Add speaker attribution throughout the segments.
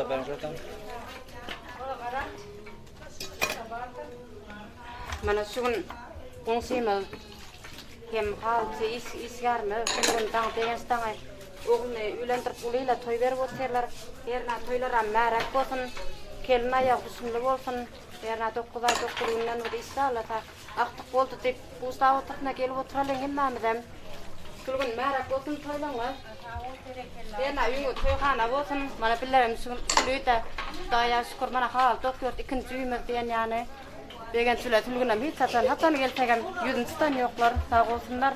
Speaker 1: da ben zaten.
Speaker 2: Mana şugun qongsymyz hem halçy isgarmy şugun taň degenstany oğluny üýlendirip ulyla toý berip oturlar. Erna toýlara märak bolsun, kelin aýagy husnly bolsun. Erna 9 ay 9 günden öňe isdalata aktyk boldy diýip Gustav oturna gelip oturalan hemmamyzam. Şugun märak bolsun toýlaňa. Erna üýüňe toýxana bolsun. Mana pillerim şugun lüýde daýa şükür mana hal doktor ikinji üýümüz diýen ýany. Begen tülgünüm hiç hatan gelsegem yüzün tutan yoklar sağ olsunlar.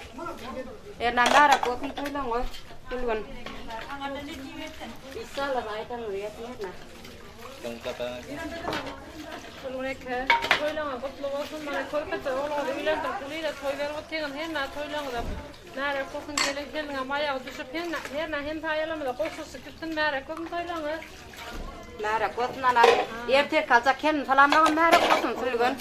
Speaker 2: Erna märak bolsun toýlaňa tülgün. İnşallah aytan öýetmezler.
Speaker 3: Şunleke toýlaňa gutly bolsun, mana körpete oğlany üýlendirip ulyla toý berip oturgan hemme toýlaňa märak bolsun gelin amaýagy düşüp hemme hem taýalamada goşusy gittin märak bolsun toýlaňa.
Speaker 2: Märak bolsun ana ertek kalsa kelin salamlagan märak bolsun tülgün.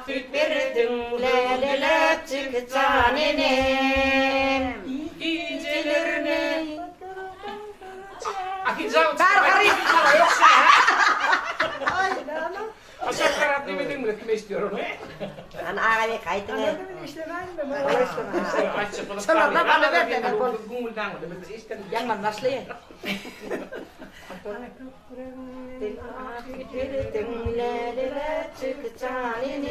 Speaker 4: Süt berdim lelele çıkacağım gecelerine.
Speaker 5: Kargarıyım sana yoksa.
Speaker 6: Aşağı taraf demedin mi? Kime istiyor onu?
Speaker 5: Ana ağabey kayıtını.
Speaker 4: Anladın işte ben de bana.
Speaker 5: Sana da bana ver de ben bunu.
Speaker 6: Gumuldan mı? Biz işte
Speaker 5: Yanma nasıl ye?
Speaker 4: Süt berdim lelele çıkacağım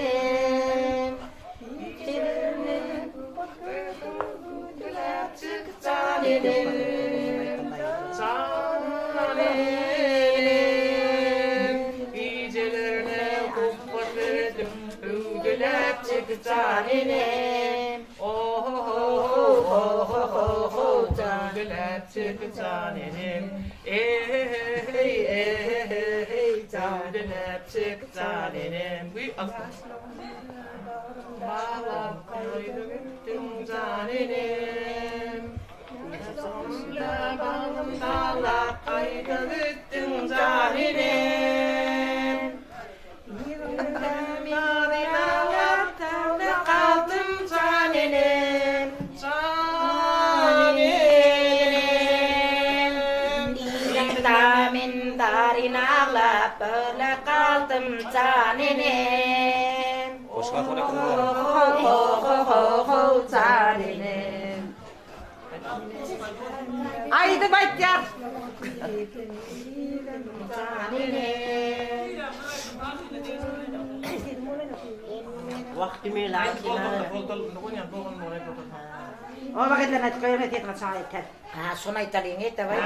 Speaker 4: gecelerine. Canım, oh oh oh oh oh oh canım, hey canım, we are canım,
Speaker 5: Haydi baytar. Vaktimi lakina. O bakitlerine çıkıyor tietmät saa yeter. Ha sona italien että vai?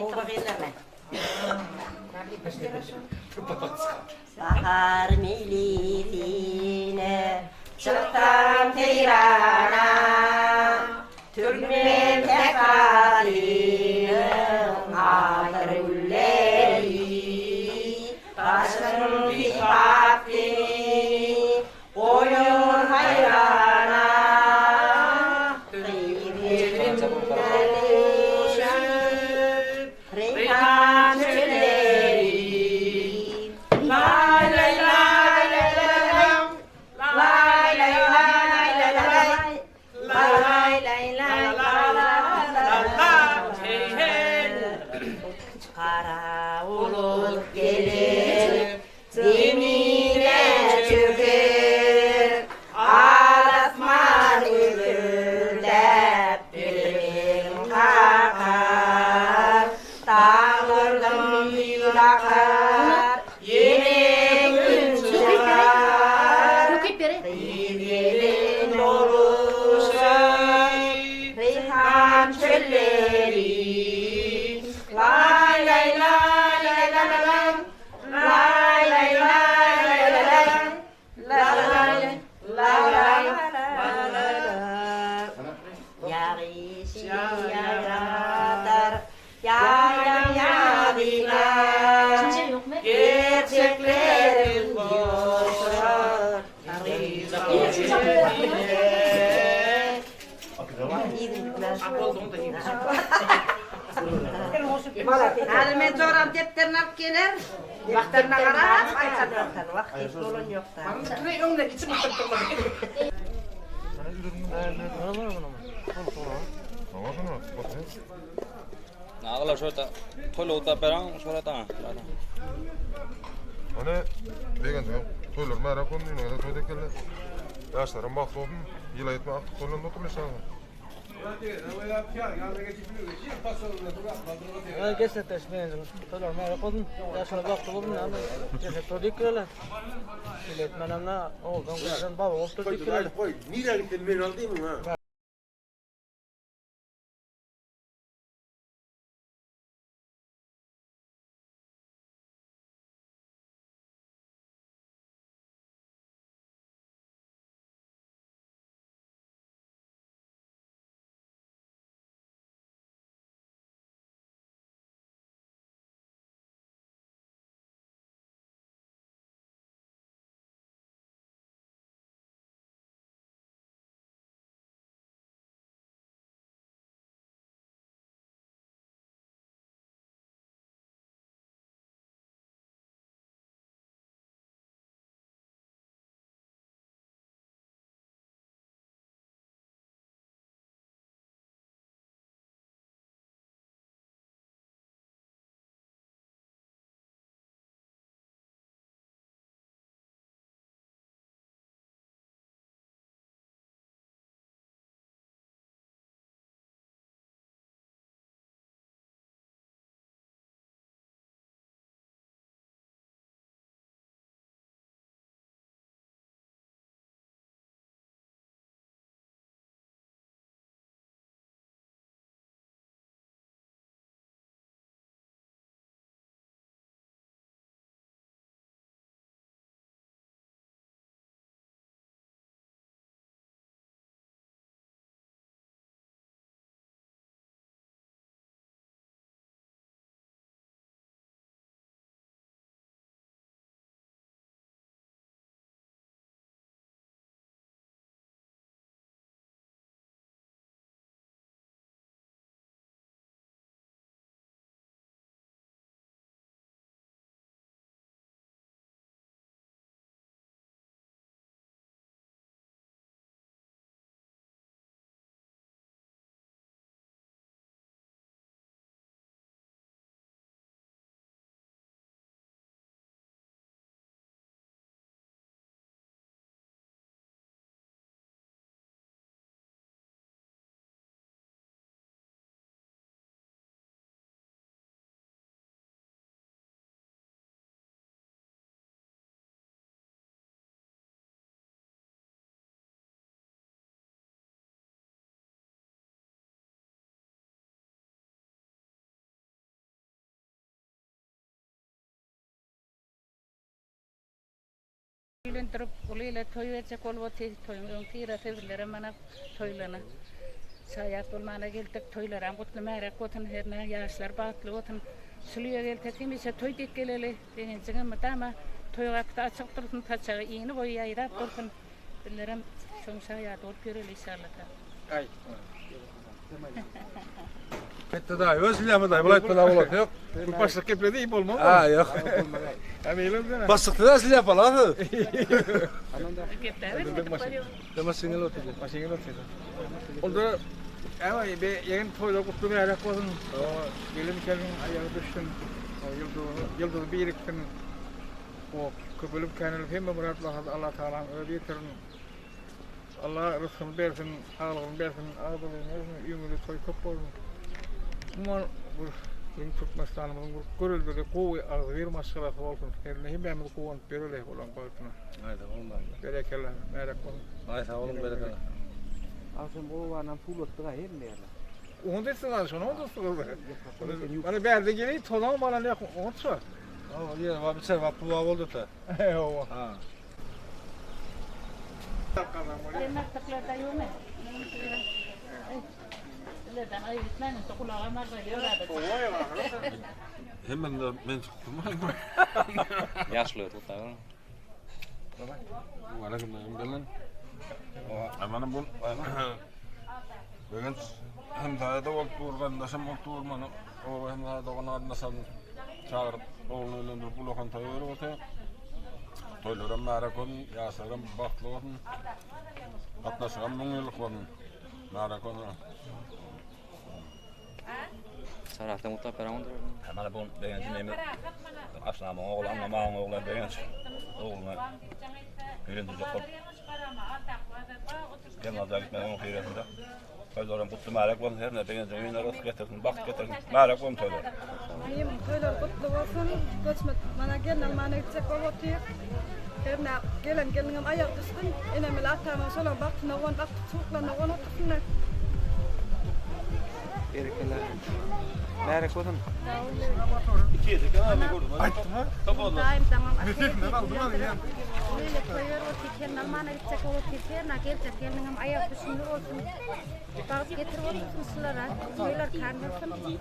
Speaker 5: O bakitlerine. Bahar militine çıktım Tiran'a. Türkmen tekaliyim ağırülleri. Başım dikatli oyun hayrana. Reyhan çölleri. Lay lay lay lay lay lay lay lay lay lay lay kara bulut gelir zemine çöker alasman gürülder bir kakar dağlardan bir akar yine gün çıkar Reyhan'ın oluşur Reyhan çölleri lay lay lay lay lay lay lay lay lay lay lay yarisi yaratar yayam yadigar gerçeklerin boşar Hadi men çoram tepterini alıp gelir. Vakterine karab aytadan vakti dolun yok da.
Speaker 6: Ne önüne içim oturtmadı.
Speaker 1: Nağla şurada toyluğda beren şurada.
Speaker 7: Ana degan toylar merak oldu yine toyda geldi. Yaşlarım baktı oldum. Yıla etme aklı toylarında oturmuş abi.
Speaker 8: Herkese teşmeyin. Toylar merak oldum. Yaşlarım baktı oldum. Ama teşekkür ediyorlar. Millet menamla oğlum ben baba oturduk.
Speaker 9: Niye gittin ben aldın mı ha?
Speaker 10: Yılıntıp kulıyla toy verecek olmadı toyun tira tevlere mana toylana sayat olmana geldik toylara kutlu merak kutun herna yaşlar batlı kutun suluya geldik kimse toy dik geleli denen cingen madama toyga açık dursun taçağı iğni boyu ayırıp dursun billerim şun sayat ol göreli inşallah.
Speaker 6: Ay. Hatta da özlem mi da bulaytma da bulat yok. Bu başlık kepledi ip olmaz mı? Ha yok. Hem elimden. Başlıkta da asıl yapalım. Demasingel oturuyor. Masingel oturuyor. Oldu. Ama bir yeni toyda kutlu bir arak olsun. O gelim ayağı düştüm. O yıldız bir iktin. O köpülüp kenelip hem muratla Allah Teala öbürtürün. Allah rızkını versin, sağlığını versin, ağzını versin, ümürü toy köp olsun. Umarım bu yeni Türkmenistan'ımızın görüldüğü kovu ağzı bir maskırası olsun. Herine hem ben bu kovuğun beröle olan bağıtına.
Speaker 1: Haydi ondan.
Speaker 6: Berekeler, merak olun.
Speaker 1: Haydi oğlum berekeler.
Speaker 8: Aslında bu varan pulotluğa hem derler.
Speaker 6: Onu desin lan şunu, onu desin. Bana berdi geliyor, tolan bana ne yapın, onu sor.
Speaker 1: Ama diye var bir şey var bu oldu da.
Speaker 6: Eyvallah.
Speaker 1: Ha.
Speaker 10: Yemek da yok mu?
Speaker 7: Hemen de men çıktım.
Speaker 1: Yaşlı tutar.
Speaker 7: Var ya gelen. Aman bu. Bugün hem hada wagt urgandaşam wagt urmany o hem hada ona nasıl çağırıp oğlunu ölendirip ulokan toyları ote toylaram marakon yasaram baklıqın atnaşıgan müngülük bolun marakon
Speaker 1: Sarafta mutlaka perandır.
Speaker 11: Mana bu begenci nemi aşnama oğlan namağın oğlan begenci oğluna gülündürecek ol. Genelde gitmeden onun kıyretinde. Toylarım kutlu marak bolun her ne begenci oyunlar ısk getirsin, bak getirsin. Marak bolun toylar.
Speaker 3: Ayım toylar kutlu olsun. Göçmet mana gelin mana gidecek oğlotuyuk. Her ne gelin ayak düştün. Enemel atama solan bak nawan bak çokla nawan otursunlar.
Speaker 1: Erkeler. Nereye koydun?
Speaker 11: İki yedik ya ne gördün?
Speaker 6: Ayttım ha.
Speaker 11: Kapalı.
Speaker 2: Daim tamam.
Speaker 6: Nefesine kaldı lan ya.
Speaker 2: Öyle toylar o tiken mana gidecek o tiken na gelecek gelin ayak düşünür olsun. Bak getir olsun sulara. Toylar kandırsın.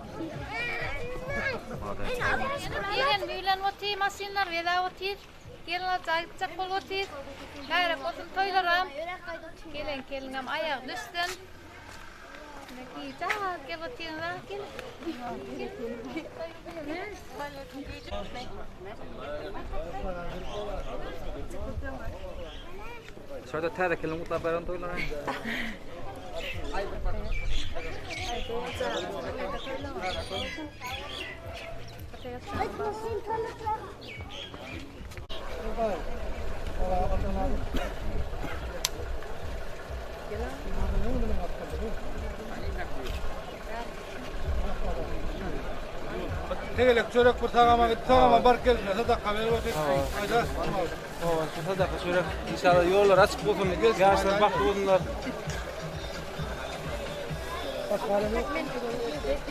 Speaker 3: Gelin büyülen otur, masinler veda otur. Gelin çaycak bol otur. Gayrı kotun toylarım. Gelin ayak düşsün. Neki cah ke otur lah gelin.
Speaker 1: Şurada tere kelin mutlaka peran toylar.
Speaker 6: Tegelek çörek bir tağama bark gelsin. Sadaka verip otek. Ayda.
Speaker 1: O sadaka şöyle inşallah yollar açık olsun. Yaşlar baktı olsunlar.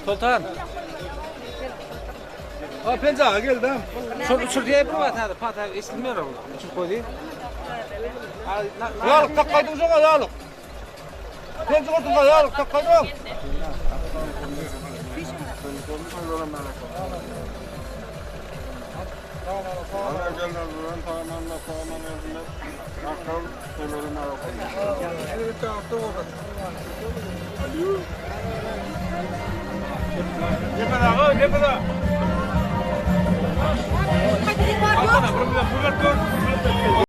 Speaker 1: Sultan.
Speaker 6: Ha pencağa geldi ha.
Speaker 1: Şuraya bir var hadi patah istilmiyor oğlum. Şu koydu.
Speaker 6: Yalık takkaydı uzağa yalık. Pencağa oturma yalık takkaydı.
Speaker 7: Ana gelden duran tamamen evinde akıl toyları marakon.
Speaker 6: Evet tarafta oldu.
Speaker 11: Ne kadar? Ne kadar? Hadi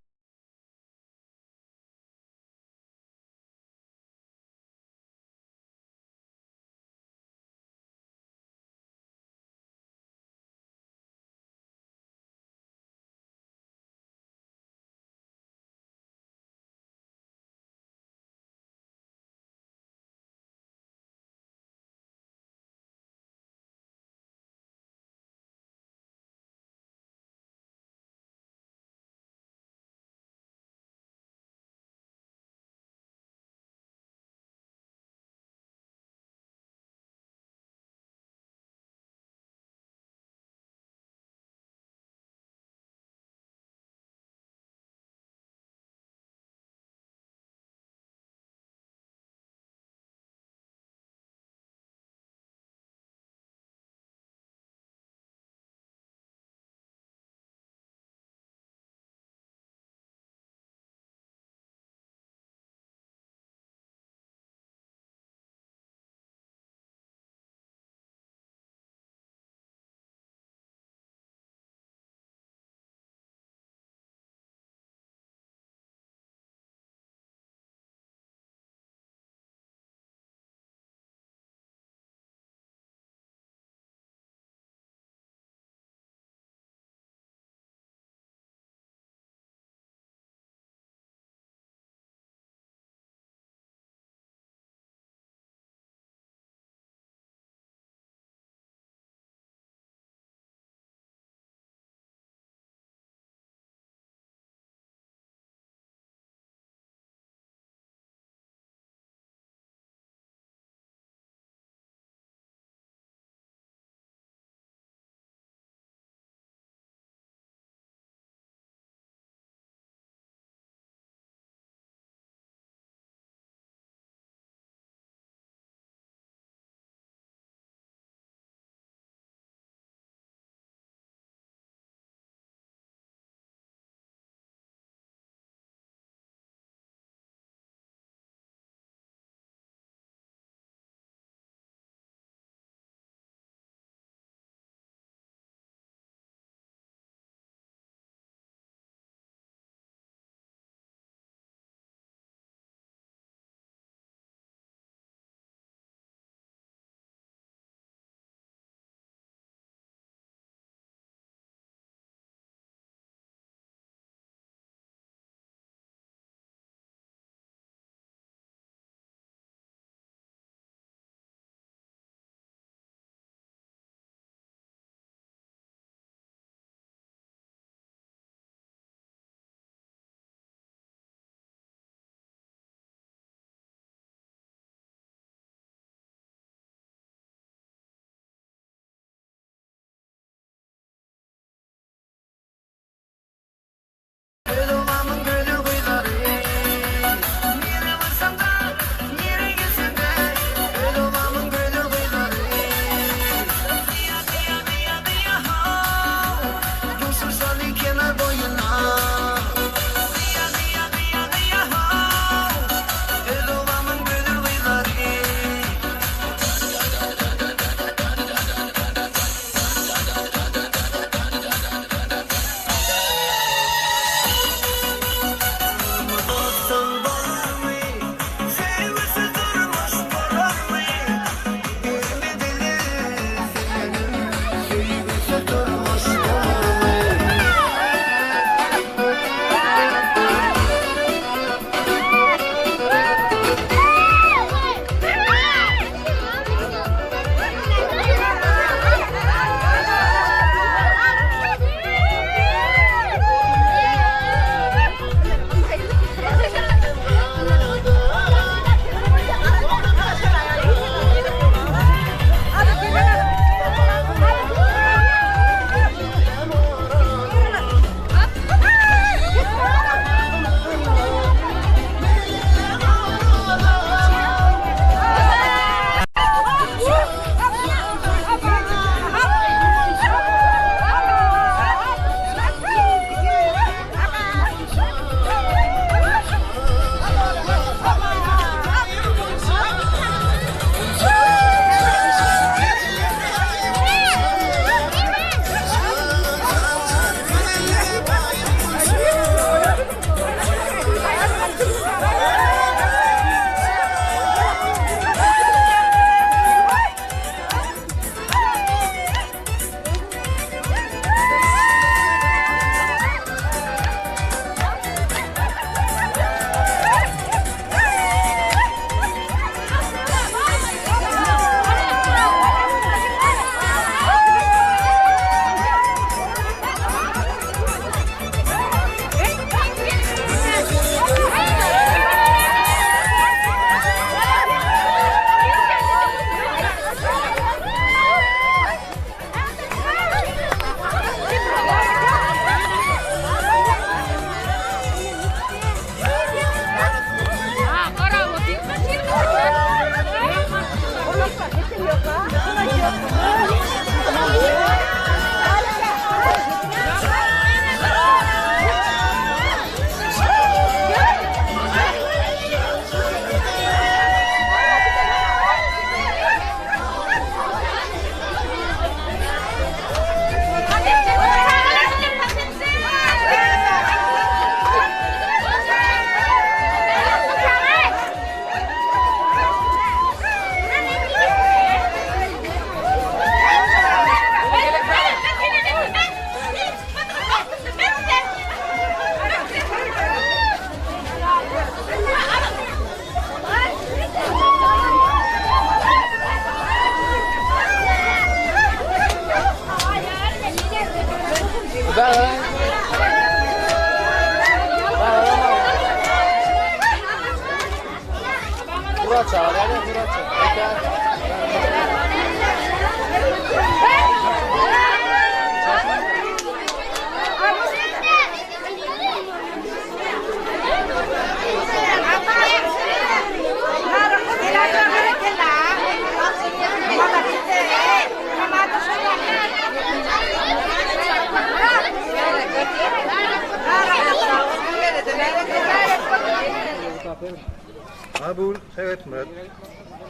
Speaker 1: Abul evet mi?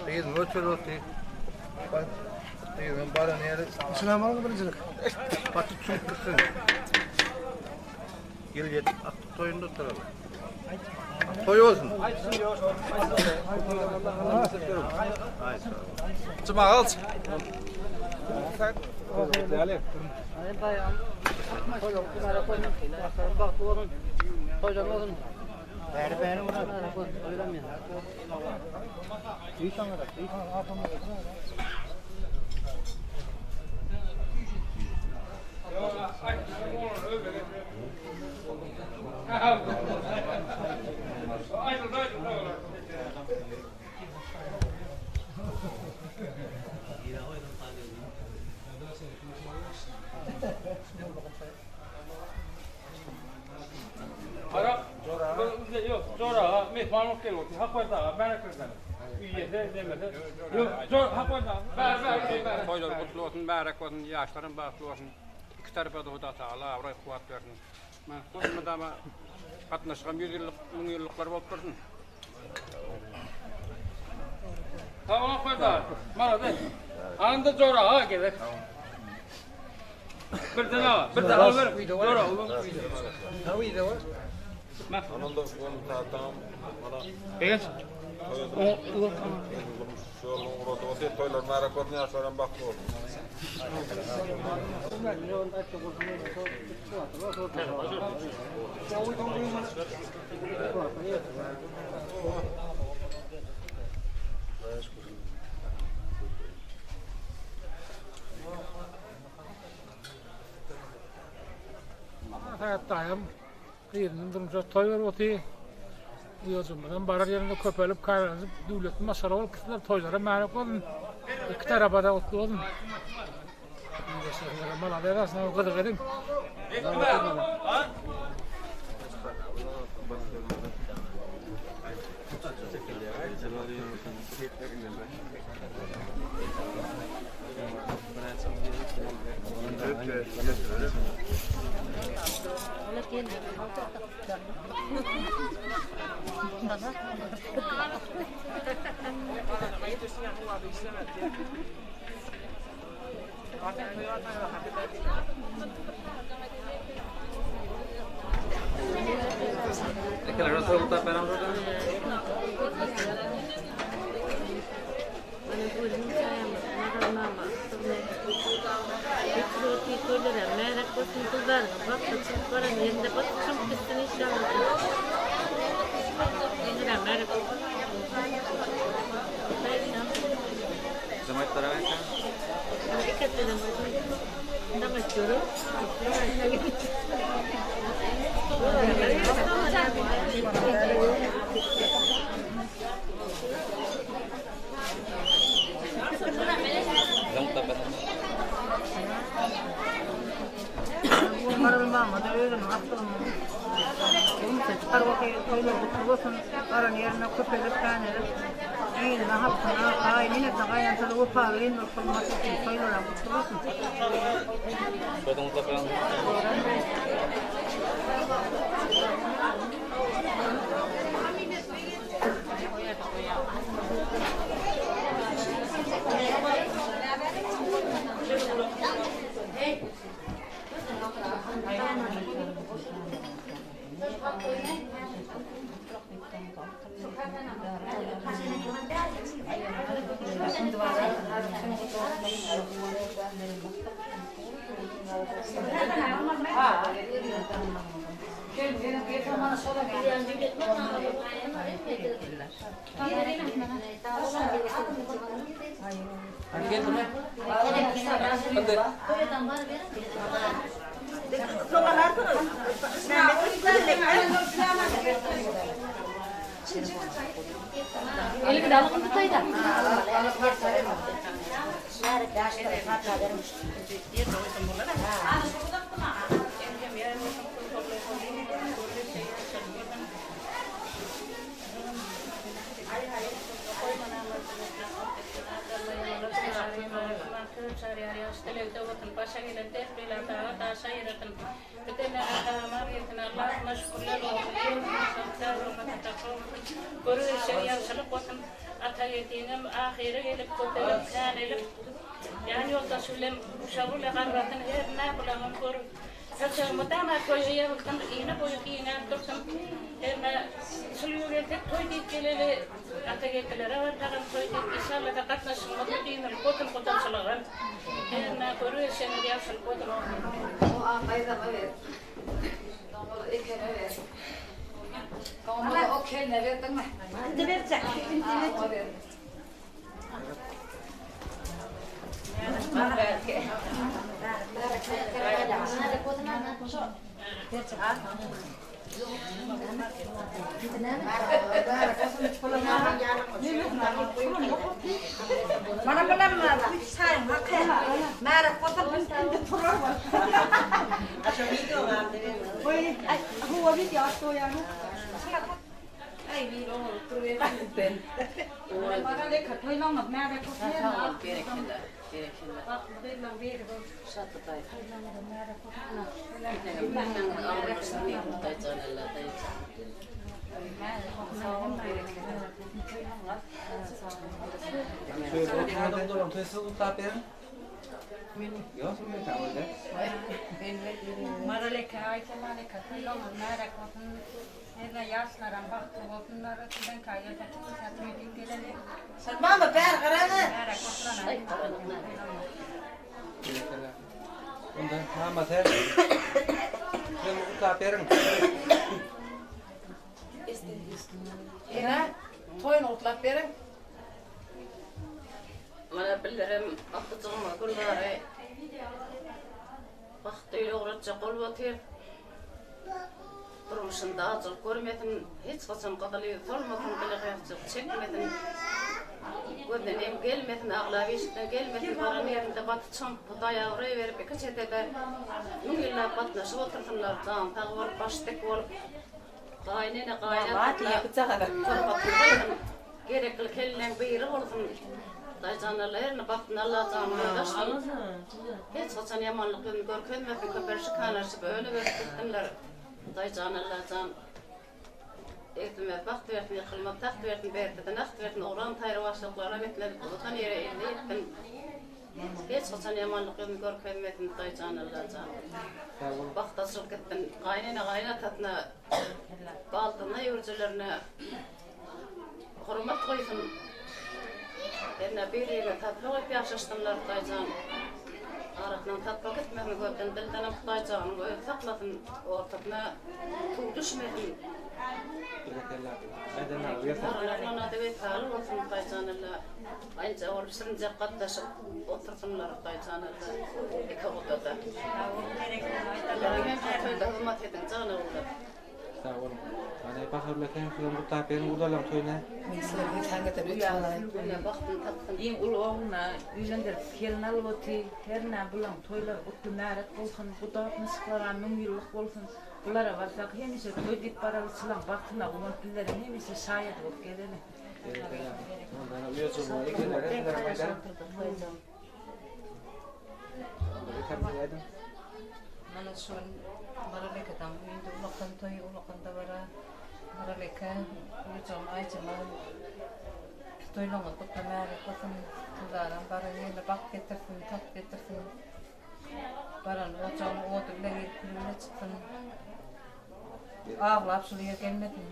Speaker 1: Değil mi? Çoroti. Değil mi? Bana ne? Selam aleyküm. Patı çıkırsın. Gel toyunda duralım. Toy olsun. Cuma al.
Speaker 6: Ara, yok, sonra mehmanlık geliyor. Hak var da, ben kırdım. Üyede demedi. Yok, hak var da. Ben. Toylar kutlu olsun, mübarek olsun, yaşların bağlı olsun. İki tarafa da Huda Teala, oraya kuvvet versin. Ben sonunda ama katnaşkan 100 yıllık, 1000 yıllıklar olup dursun. Tamam, hak var da. Bana de. Anında sonra ha gelir. Bir tane al, bir tane al ver. Sonra oğlum.
Speaker 1: Ha iyi de var.
Speaker 7: Anında onu tamam.
Speaker 6: Evet.
Speaker 7: Şöyle orada toylar merak olun yaşların baklı olun.
Speaker 6: Hayattayım. Kıyırının durumca toy var oti. Bu zaman barar yerinde köpelip kayranıp devletin masara olup kısılar toylara merak olun. İki tarafada otlu olun. Bana ver aslında o kadar edin.
Speaker 5: Elini
Speaker 10: يعني yolda söylem uşağıyla karratın her ne bulamam kor. Hatta mutama koyuya bakın yine boyu yine tuttum. Her suluyor geldik toydik geleli ata geldiler var takım toydik inşallah da katlaşın mutlu değil mi? Kotun kotan çalar. Her ne koruyor seni diye sal kotun.
Speaker 2: O ayda evet. Doğru evet. Ama o kendine verdin mi?
Speaker 5: Ne verecek? Mana belum sayang makan. Merah kotor pintu turun. Asal video ngambil. Oi, huwa video atau yang? Ay, video turun ben. Mana lek katoi nong merah kotor. Bak, ben bir satu tay. Mama per karana.
Speaker 1: Ondan tamam ter. Ben bu taperin.
Speaker 2: Ina toyun otlap verin.
Speaker 10: Mana bilirim akıtığıma kulları. Vaxtıyla uğraşacak olmadı. Durmuşunda acıl görmedin. Hiç kaçan kadalıyı sormadın. Bile kıyafçık çekmedin. Gördün hem gelmedin. Ağla beşikten gelmedin. Paranın yerinde batı çampı dayağı oraya verip birkaç etede. Nungilla batnaşı otursunlar. Dağın tağı olup başlık olup. Kaynene kaynatırlar. Korkatın kaydın. Gerekli kellen beyri olsun. Daycanlarlarına baktın Allah canlılar. Hiç kaçan yamanlık görkönmedin. Köperşi kanarşı böyle verdirdiler. Daycanlarlar can. Eğitimler baktı verdin, yıkılmak taktı verdin, berdi naktı verdin. Oğlan tayrı başlıklara bekledik. Kudutan yere elde ettin. Hiç kaçan yamanlık görkönmedin. Daycanlarlar can. Baktasılık ettin. Kaynene kaynatatına, baldına, yurcularına hürmet koydun. Yerine biriyle tatlı koyup yaşasınlar Daycan. Arasından tatlı gitmemi gördün, bildiğine Daycan'ı öyle sakladın. Ortasına tuğ düşmedin. Aralarına da vetalı olsun Daycan'la. Aynıca olup sırınca katlaşıp otursunlar Daycan'la. İki odada. Yarın köyde hürmet edin canı olur.
Speaker 1: Sağ olun. Hani bakırla kendi bu taperin budalam toyuna.
Speaker 2: Mesela bir tane de lütfen.
Speaker 10: Baktın taktın. İn ulu oğluna üylendirip gelin alıp her ne bulan toylar utlu merak olsun, bu da mısıklara numyuluk olsun. Bunlara varsak hemisi toy deyip paralı sılan baktığında ulan pillerin hemisi şayet olup gelene.
Speaker 1: Ondan uyuyorsun mu? Ekinler maydan.
Speaker 2: Mana son maraleka tam itu ulakan toy ulakan tawara maraleka ucam ay jaman toy long aku tamar aku tam tudaran barangnya lebak keterfun tak keterfun baran ucam utuk lagi kulit kan lap suliya kelmetin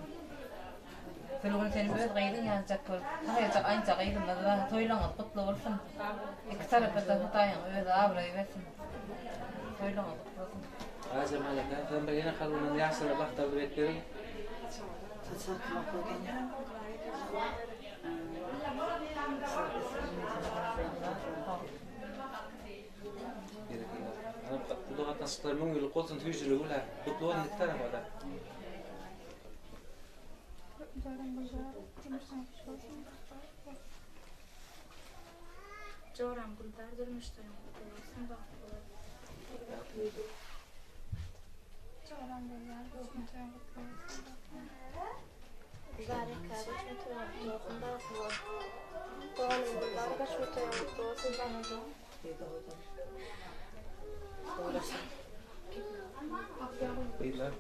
Speaker 2: filun sen böyle gayrı ya cakol hayır cak aynı cak gayrı madra toy long aku tlorfun iktar pada hutayan öyle abrayı versin toy long aku tlorfun
Speaker 1: Aja malaka, sampai kalau nanti asal bakta berekir. Bu da hatta sıklarımın yolu koltuğun tüyücülü ular. Kutlu olan ne kadar var da?
Speaker 12: Joram gullar durmuşlar. Joram gullar durmuşlar. Gari kaçtı yakında var. Doğan gullar kaçtı yakında.
Speaker 1: Beyler.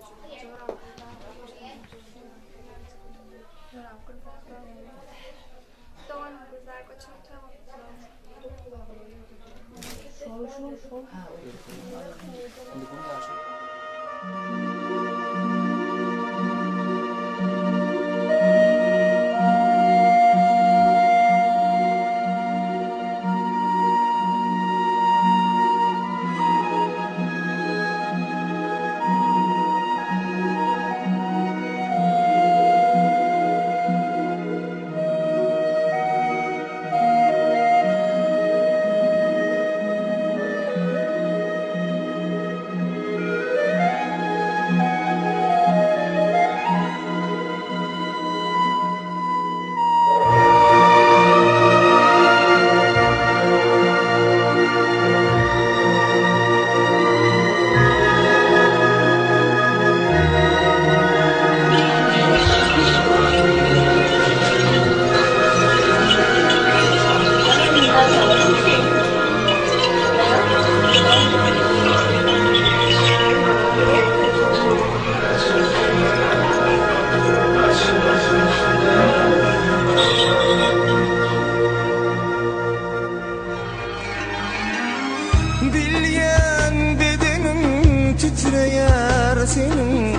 Speaker 13: Bilyen bedenim titreyer senin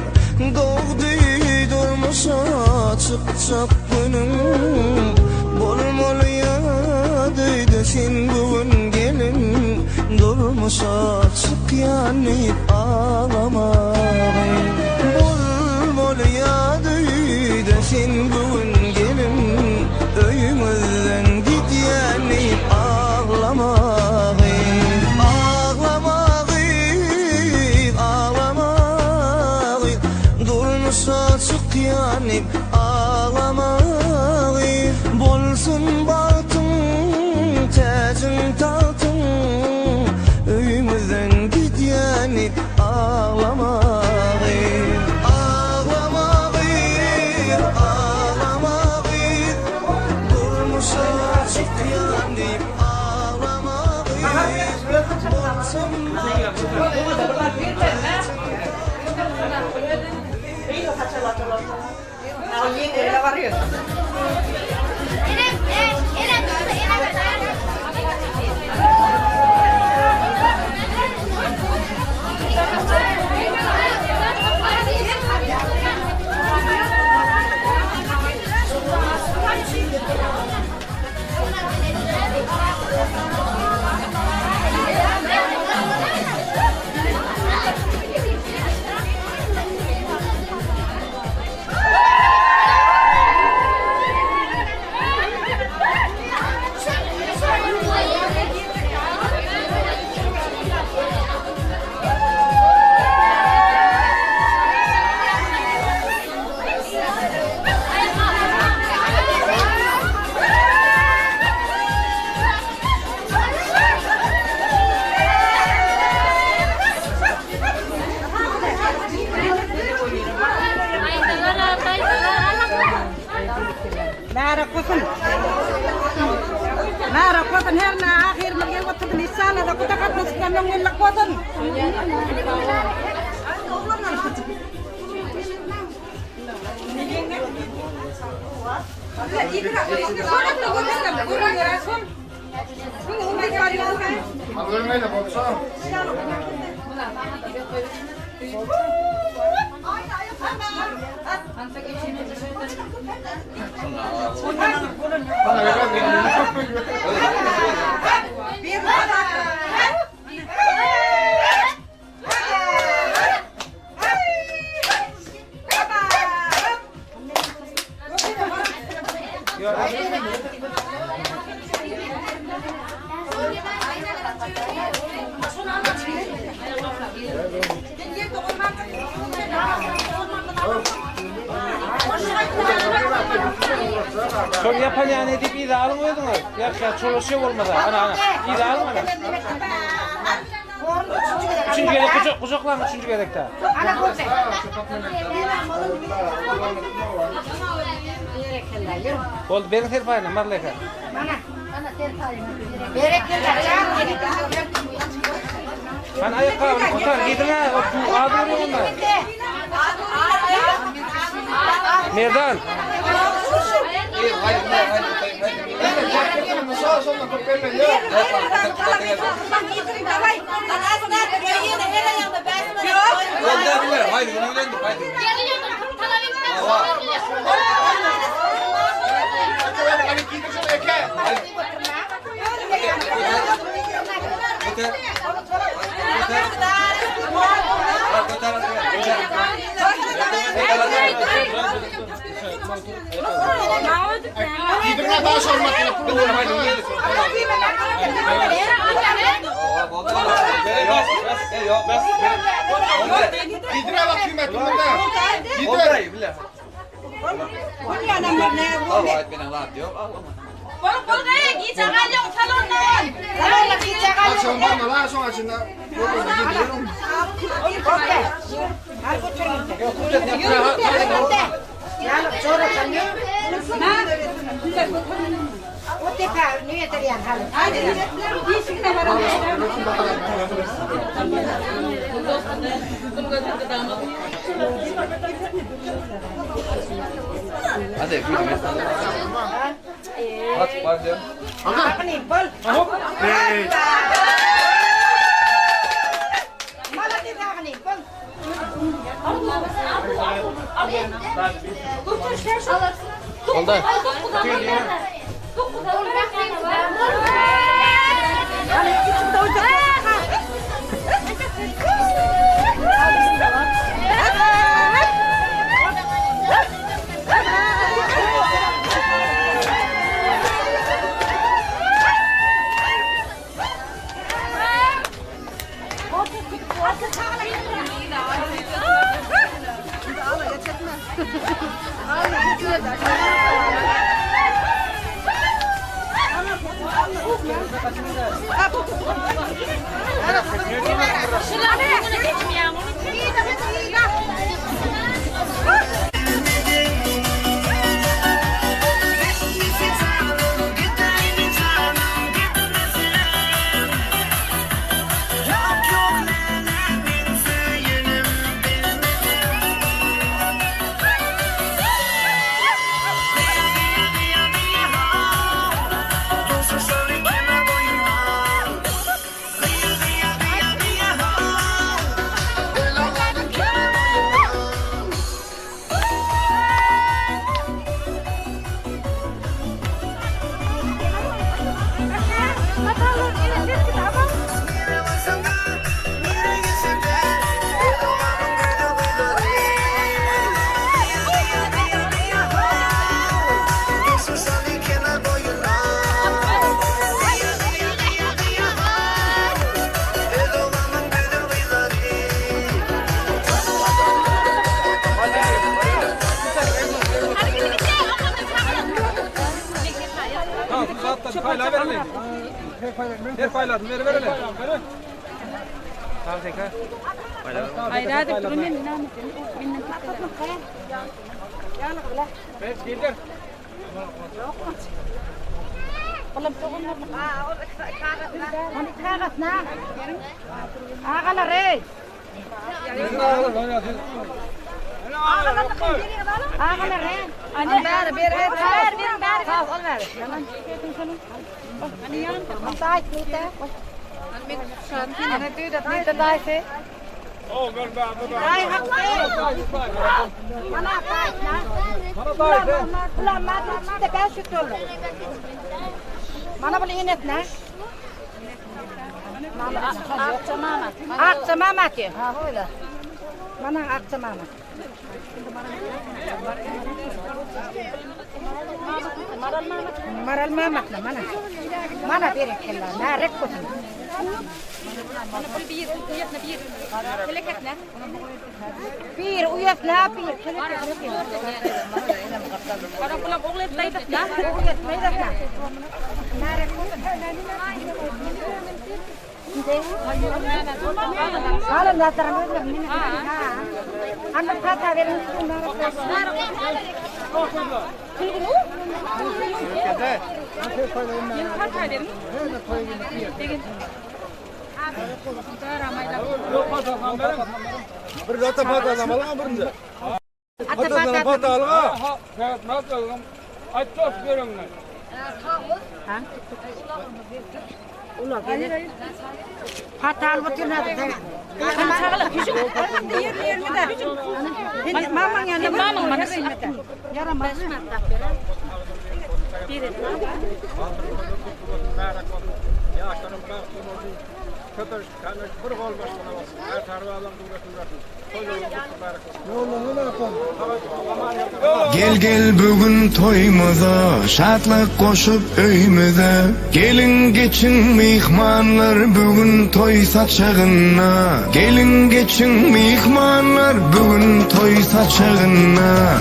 Speaker 13: doğdu durmuşa çıkacak günün bolmalı yadıydı sen bugün gelin durmuşa çık yani ağlamayın bolmalı yadıydı sen bugün gelin öyümüzden git yani ağlamayın Açık yani ağlamayı bolsun bahtın tacın tahtın öyümüzden git yani ağlamayı ağlamayı ağlamayı durmuş açık yani ağlamayı bolsun
Speaker 5: Narakotan herna akhir magewat sa nisala da kutakat nas kanong lakotan.
Speaker 1: Thank you.
Speaker 8: Çok yapan yani edip iyi de almıyordunuz. Yakışa çalışıyor olmadı. Ana. İyi de almadı. Üçüncü gerek kucaklan üçüncü gerekte.
Speaker 5: Ana kurdu.
Speaker 8: Oldu benim terpayla marleka. Ben ayakkabını kurtar gidin ha. O ağdırıyor onlar. Merdan.
Speaker 1: Gidimine daha sormak Gidire bakayım etminde. Gidire. Açın bana lan son açında.
Speaker 11: Hadi gülüm. At pardon.
Speaker 5: Apa nih, Pol? Malah kita nih, Pol.
Speaker 8: Oldu. Payla verelim. Ver payladın, ver verelim. Tamam tekrar.
Speaker 10: Hayır hadi durun ben ne yapayım? Benim tutayım.
Speaker 8: Evet, gelir.
Speaker 5: Oğlum tohumlar mı? Hani kağıt ne? Ağalar ey. Ağalar ey. Anne ver ver ver ver. Sağ ol ver. Anne yan. Tay kute. Anne tüy de tay se.
Speaker 6: Oh gel be.
Speaker 5: Tay hak ey. Mana tay na. Mana tay. Ulan mana de ben şu tolu. Mana boleh ingat na? Akça mama. Akça mama ki. Ha öyle. Mana akça mama. Maral mama na mana. Mana beri kella na rekko. Mana boleh bir uyat na bir. Kelekatna. Bir uyat na bir. Kelekatna.
Speaker 10: Adam bulam oğul etmeydik ya.
Speaker 5: Oğul etmeydik ya. Märek kotan Alın dataran ödüm. Anne pata verin.
Speaker 6: Bir data pata alma birinci. Pata pata alma. Evet, nasıl alma? Aç top görünme.
Speaker 5: Ha? Ulan gelir. Pata alıp tırnadı. Kan çağla küçük. Yerli de. Mamam yanında mamam bana yaramaz.
Speaker 10: Biri.
Speaker 6: Yaşlarım bakmıyor. Köpür kanış bir gol başına bas. Her tarafı alan
Speaker 13: Gel gel bugün toyumuza, şatlık koşup öyümüze. Gelin geçin mihmanlar bugün toy saçağına. Gelin geçin mihmanlar bugün toy saçağına.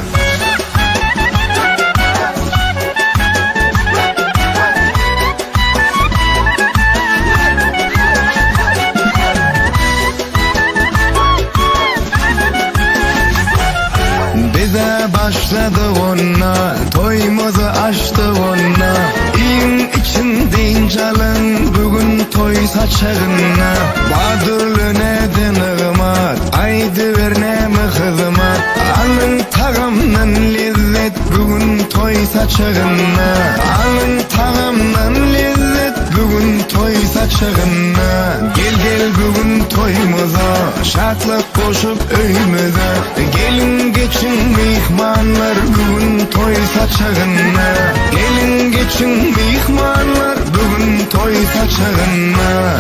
Speaker 13: Başladı ona, toyumuzu açtı ona. İyin içinde calın bugün toy saçağına. Badırlı neden ığmat, aydı ver nemi hızmat. Alın tağımdan lezzet bugün toy saçağına. Alın tağımdan lezzet bugün toy saçağına. Gel gel bugün toyumuza, şatlık koşup öyümüze. Gelin geçin mihmanlar bugün toy saçağına. Gelin geçin mihmanlar bugün toy saçağına.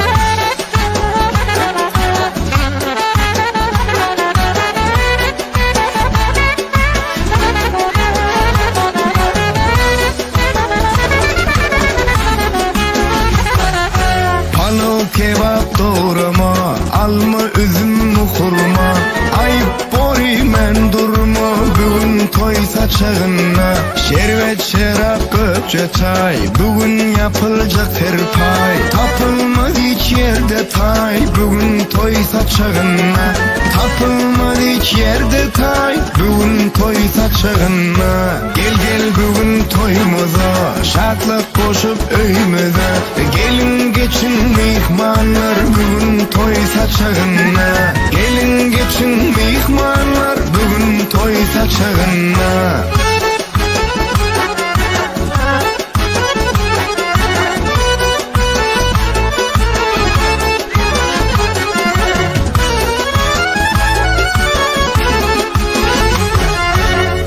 Speaker 13: Palu kebap doğrama, alma üzüm hurma. Ayıp boy men durma bugün toy saçağına. Şerbet şarap köpçe çay bugün yapılacak her pay. Tapılmaz hiç yerde tay bugün toy saçağına. Tapılmaz hiç yerde tay bugün toy saçağına. Gel gel bugün toyumuza, şatlık koşup öyümüze. Gelin geçin mihmanlar bugün toy saçağına. Gelin geçin mihmanlar bugün toy saçağına.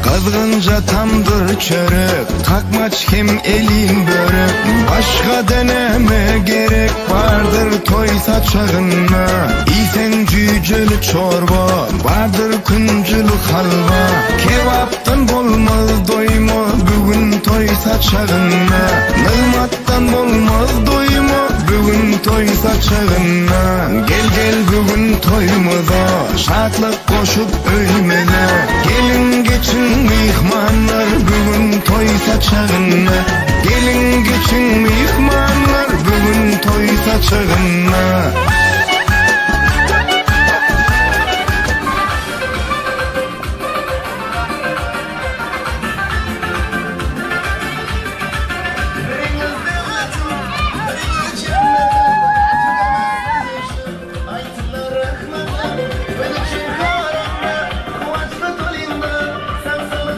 Speaker 13: Kızgınca tamdır çörek, takmaç hem elin börek. Başka deneme gerek vardır toy saçağına. İyisen cücülü çorba, vardır küncülük halva. Kebaptan olmaz doyma bugün toy saçağına. Nılmattan olmaz doyma bugün toy saçağına. Gel gel bugün toyumuza, şatlık koşup öyümüze. Gelin geçin mihmanlar bugün toy saçağına. Gelin geçin mihmanlar bugün toy saçağına. Sen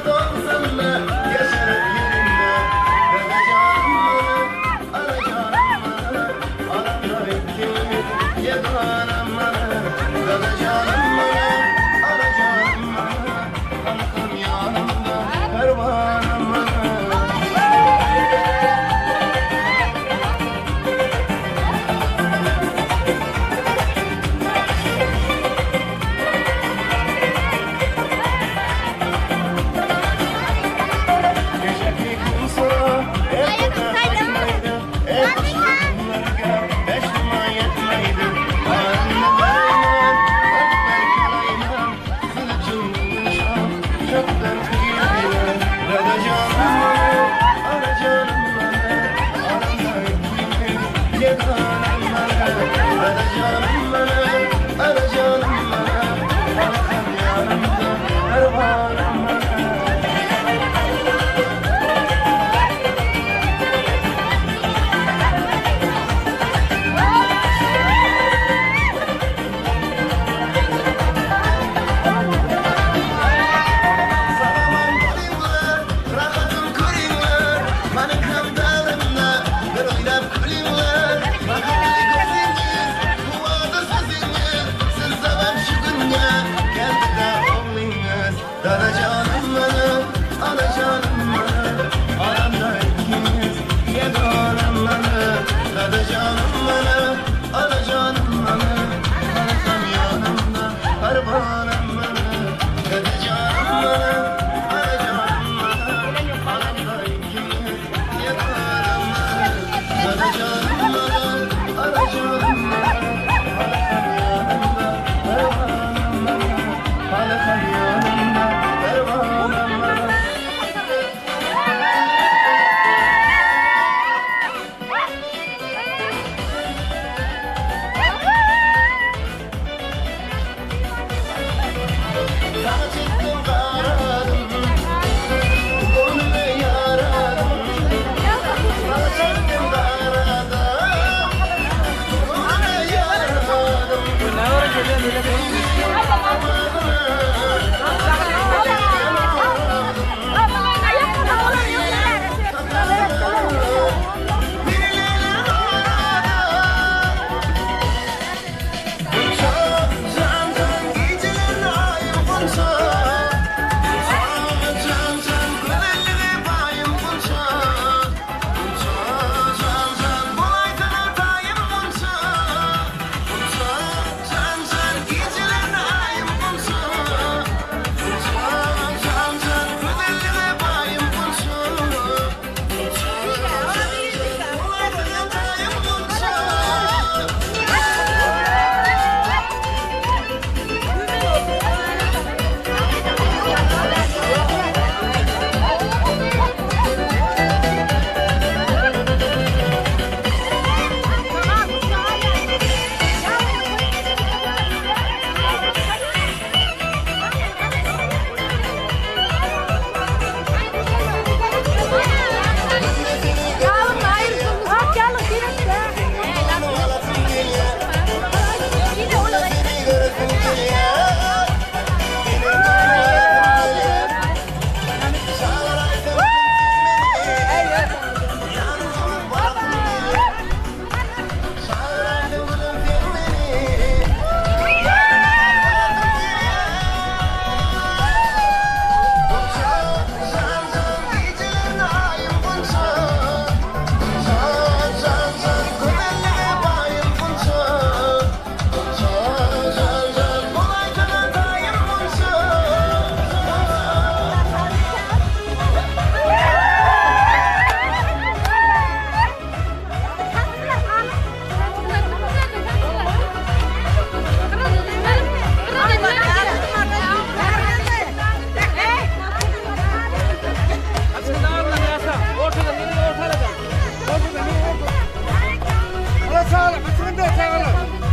Speaker 1: sağla, kaçın da sağla.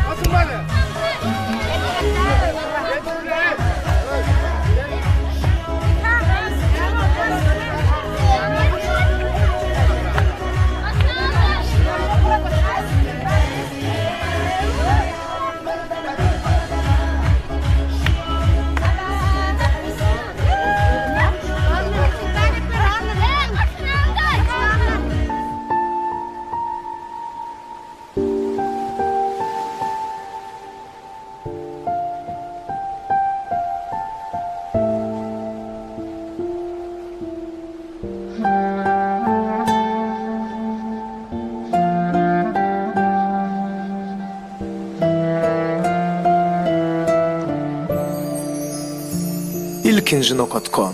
Speaker 1: Kaçın bana.
Speaker 14: ilkinci.com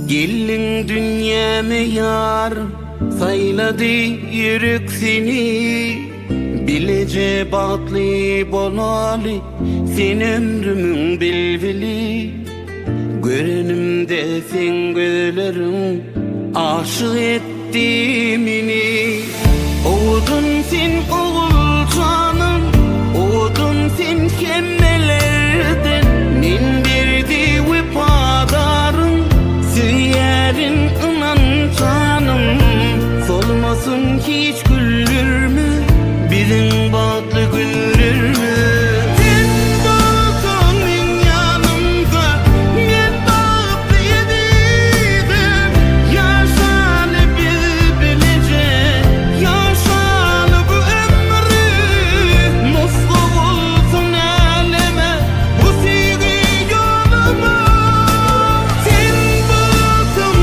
Speaker 15: Gelin dünyame yar sayladı yürek seni bilece batlı bolalı sen ömrümün bilvili görünümde sen gözlerim aşık etti beni oğudun sen oğul canım oğudun sen kemmelerden min birdi vefadarım Süyerin inan canım solmasın hiç güldür mü bizim batlı güldür mü sen bakın yanımda ben batlı yedim yaşalı bilbilece yaşalı bu ömrü muslu olsun eleme bu sevgi yoluma sen bakın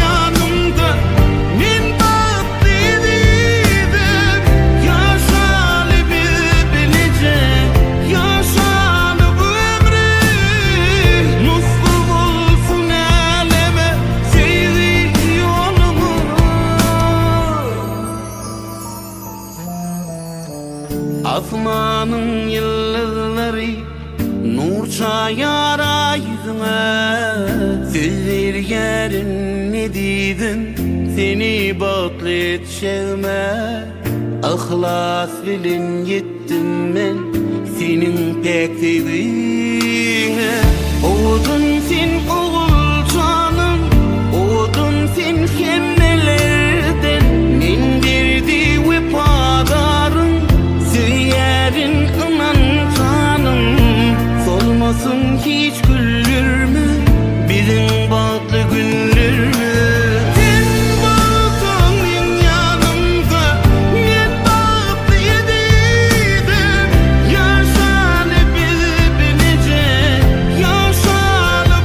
Speaker 15: yanımda ben batlı yedim yaşalı bilbilece yaşalı bu ömrü muslu olsun eleme sevgi yoluma Asmanın yıldızları nur çayara yüzüne Sözler yerin ne dedin seni baklet şevme Ihlas bilin yettim ben senin pek sevdiğine Oğudun sen oğul canım oğudun sen kemmelerden min birdi vefadarım Süyerin inan canım solmasın hiç güldür mü bizim batlı güldür mü sen bakın yanımda ben batlı yedim yaşalı bilbilece yaşalı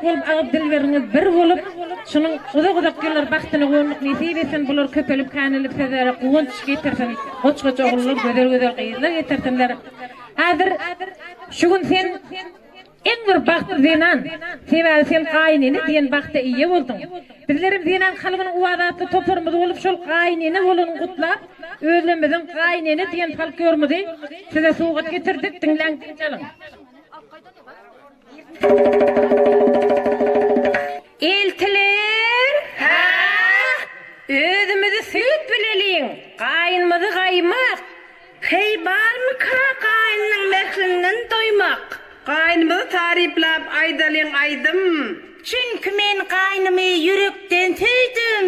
Speaker 3: bolup agyp dilberiniz bir bolup şunun uzak gelir baxtyny goňluk nesip etsen bular köpelip kanylip sezere gowunç getirsin hoç oğullar göder gyýylar getirsinler. Hazır şu gün sen en bir baxty diýen sebäbi sen gaýnyny diýen baxta iýe boldun. Bizlerim diýen halkynyň uwadatly toparmyzy bolup şol gaýnyny bolan gutlap özlemizin gaýnyny diýen folklormyzy size suwgat getirdik dinläňiz çalyň. Eltiler, ha? Özümüzi süt bileliň, gaýnymyzy gaýmak. Hey barmy gaýnynyň mehrinden doýmak? Gaýnymyzy taryplap aýdalyň aýdym. Çünki men gaýnymy ýürekden süýdüm.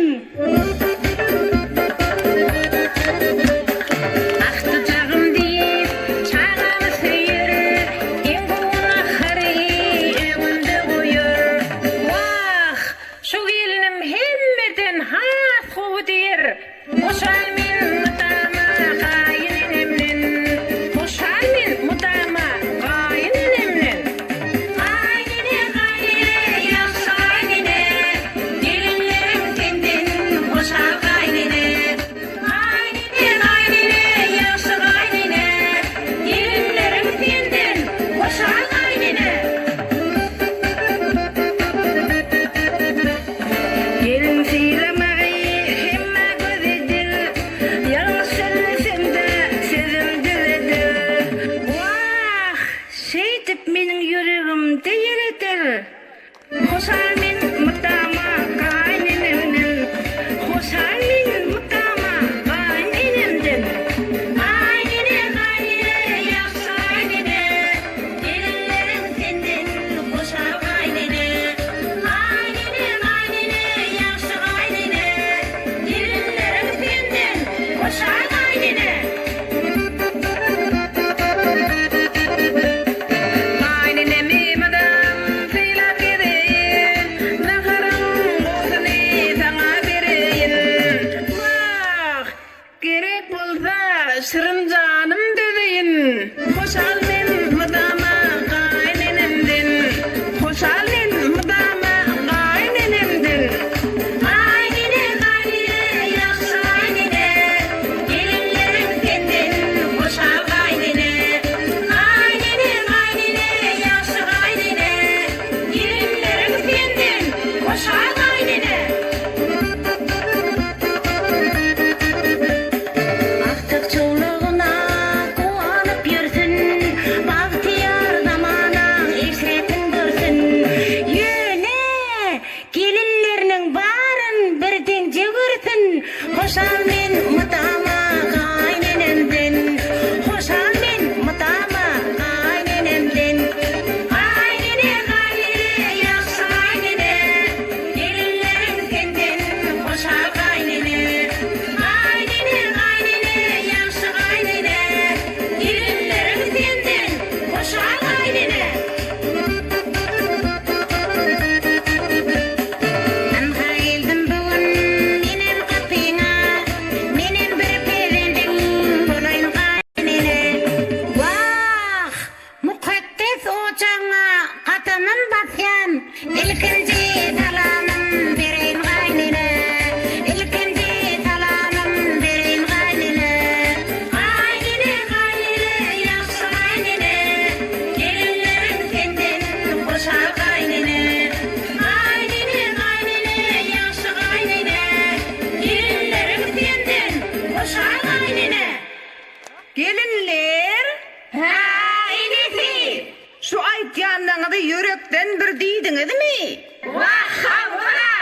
Speaker 5: yürekten bir diýdiňiz mi? Wah hawra!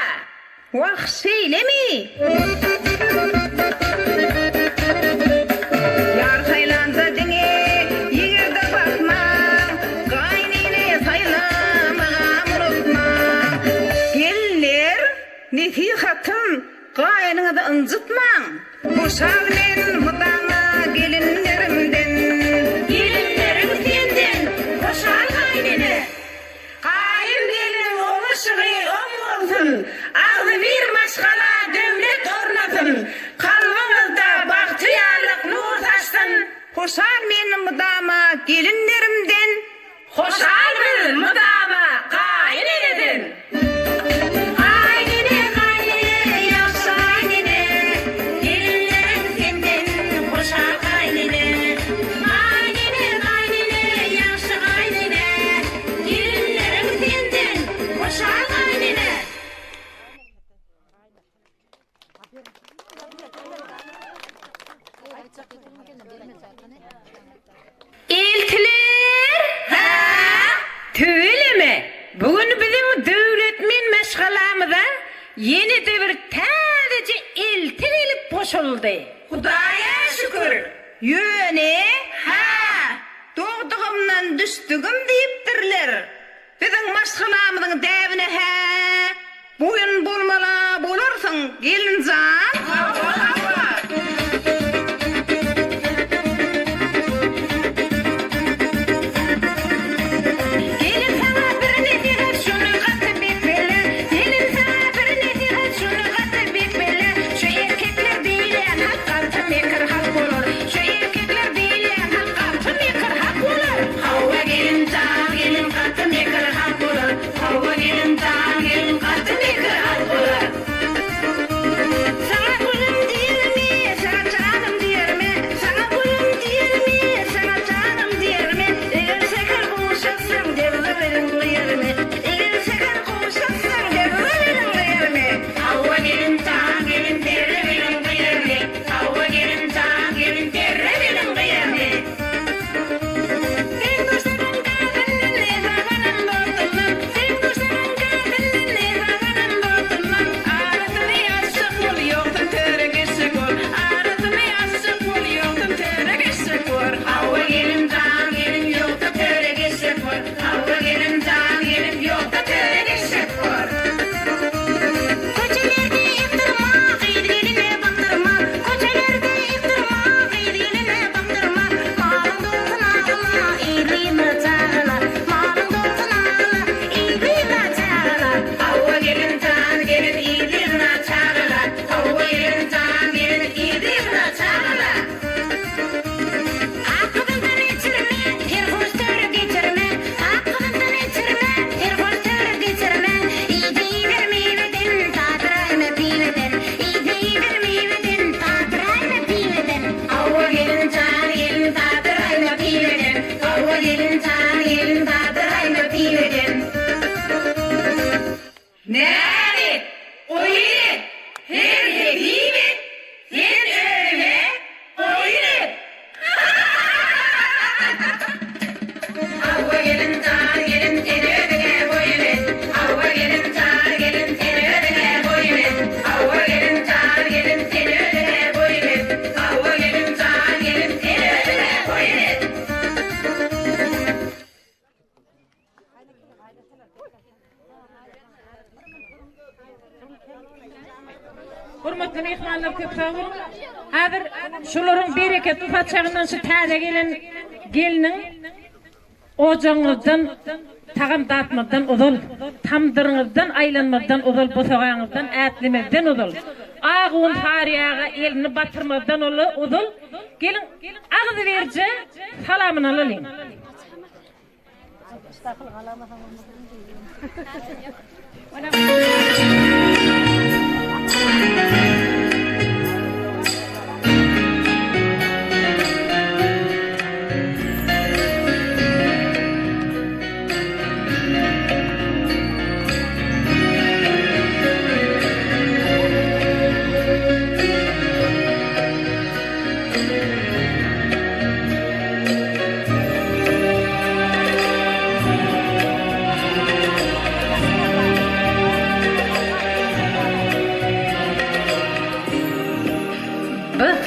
Speaker 5: Wah seylemi? Yar saylanda diňe ýigerde bakma, gaýnyny saylamaga murutma. Geller, nesihatym gaýnyňyzy ınjytmaň. Boşal men mudama gelinlerimden. Gelinlerim senden, boşal gaýnyny. Gaýyn gelin oňuşy oňulsun. Ağzı bir maşgala döwlet ornatyn. Kalbyňyzda bagtyýarlyk nur saçsyn. Boşal men mudama gelinlerimden. Hoşal mudama gaýnynydan.
Speaker 14: Eltiler, ha? Töyleme. Bugün bizim devlet men meşgalamyza yeni de bir tadece eltir elip boşuldy. Hudaýa şükür. Ýöne, ha? Doğduğumdan düşdügüm diýipdirler. Bizim meşgalamyzyň däbine ha? Bugün bolmala bolarsyň, gelin zat.
Speaker 3: Hurmatly mehmanlar köp sağ olun. Hazır şolaryň bereket ufatçagyndan şu täze geliniň ojaňyzdan tagam datmadan uzal, tamdyryňyzdan aýlanmadan uzal, bosaгаňyzdan ätlemezden uzal. Ağun fariyaga elini batırmadan uzal. Gelin ağzı berje salamyny alyň.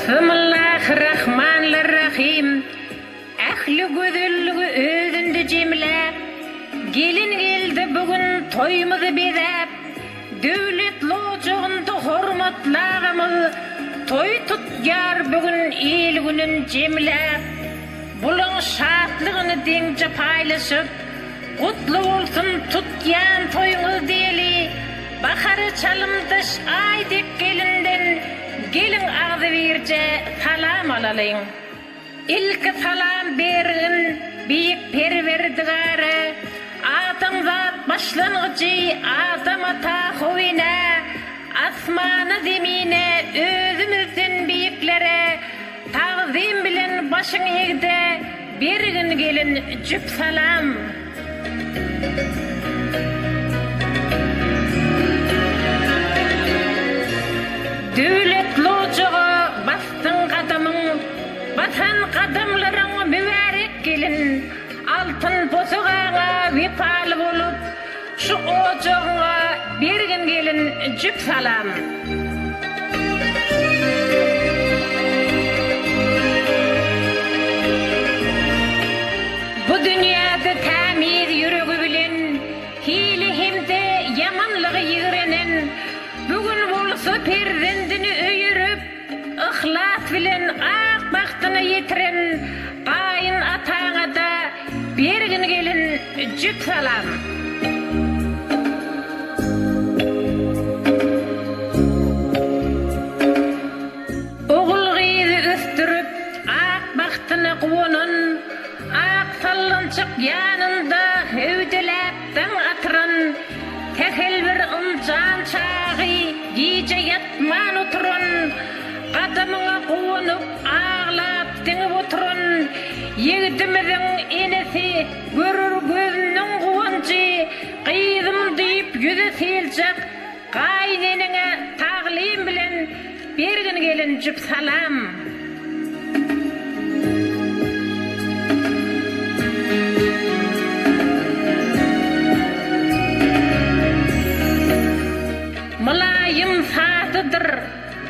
Speaker 3: Bismillahirrahmanirrahim. Ahli gözelligi özünde jemle. Gelin geldi bugün toýumuzy bezäp. Döwlet lojugynda hormatlagymyz toy tutýar bugün el günün jemle. Bulan şatlygyny deňçe paýlaşyp, gutly bolsun tutýan toýuňyz diýeli. Bahary çalymdyş aýdyk gelinden gelin ağzı verce salam alalayın. İlk salam berin büyük perverdigare, Adam zat başlangıcı, Adam ata huvine, asmanı zemine, özümüzden büyüklere, tağzim bilen başın eğde, bir gün gelin cüp salam.
Speaker 14: Dövlet lojağa bastın kadamın, batan kadamlarına mübarek gelin. Altın bozuğağa vefalı bolup, şu ocağa bergin gelin cüp salam. Bu dünyada tamir yürügü bilen, hili hem de yamanlığı yığrenen, bugün bolsa perdendini öyürüp, ıhlas bilen ak baktını yetiren, kayın atağa da bergin gelin cüp salam. Oğul gıydı üstürüp, ak baktını kuvunun, ak sallançık yanında hövdeläpten atıran, tehel bir ıncan çağı gece yatman oturun, kadamına kuvunup ağlap dengip oturun, yigdimizin enesi görür gözünün kuvancı, kıydım deyip yüzü silecek, kaynenine tağlayım bilen bergin gelin cüp salam. Mulayim satıdır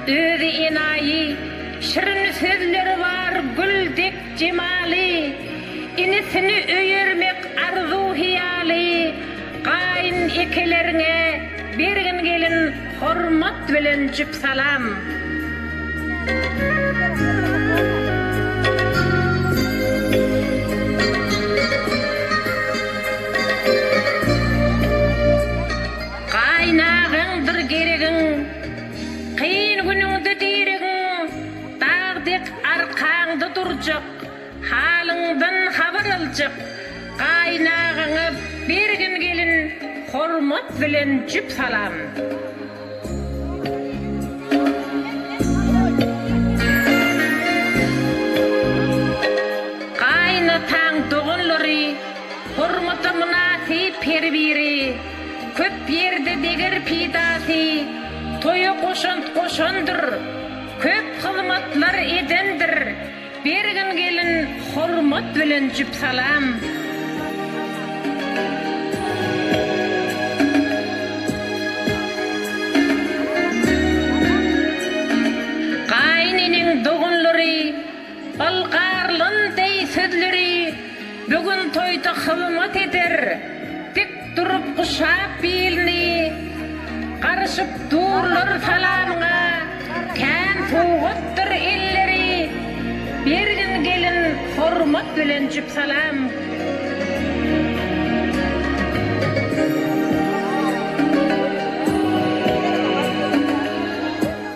Speaker 14: özü enayi, şirin sözleri var güldek cemali, inisini öyermek arzu hiyali, kayın ekelerine bergin gelin hormat bilen cüp salam. Kaynağındır geregin, kıyın gününgde dirigin, dağdek arkağında duracak, halından haber alacak, kaynağını bergin gelin hormat bilen cüp salam. Kaynatan doğunları hormata münasip perbiri, köp yerde degir pidasi, toyu koşandır, köp hizmetler edendir, bergin gelin hormat bilen cüp salam. Kayninin doğunları, balqarlın dey sözleri, bugün toyda hizmet eder, tek durup kuşap bilni, karışıp durlar salamına, kän tuğuttur elleri, bergin gelin hormat bilen cüp salam.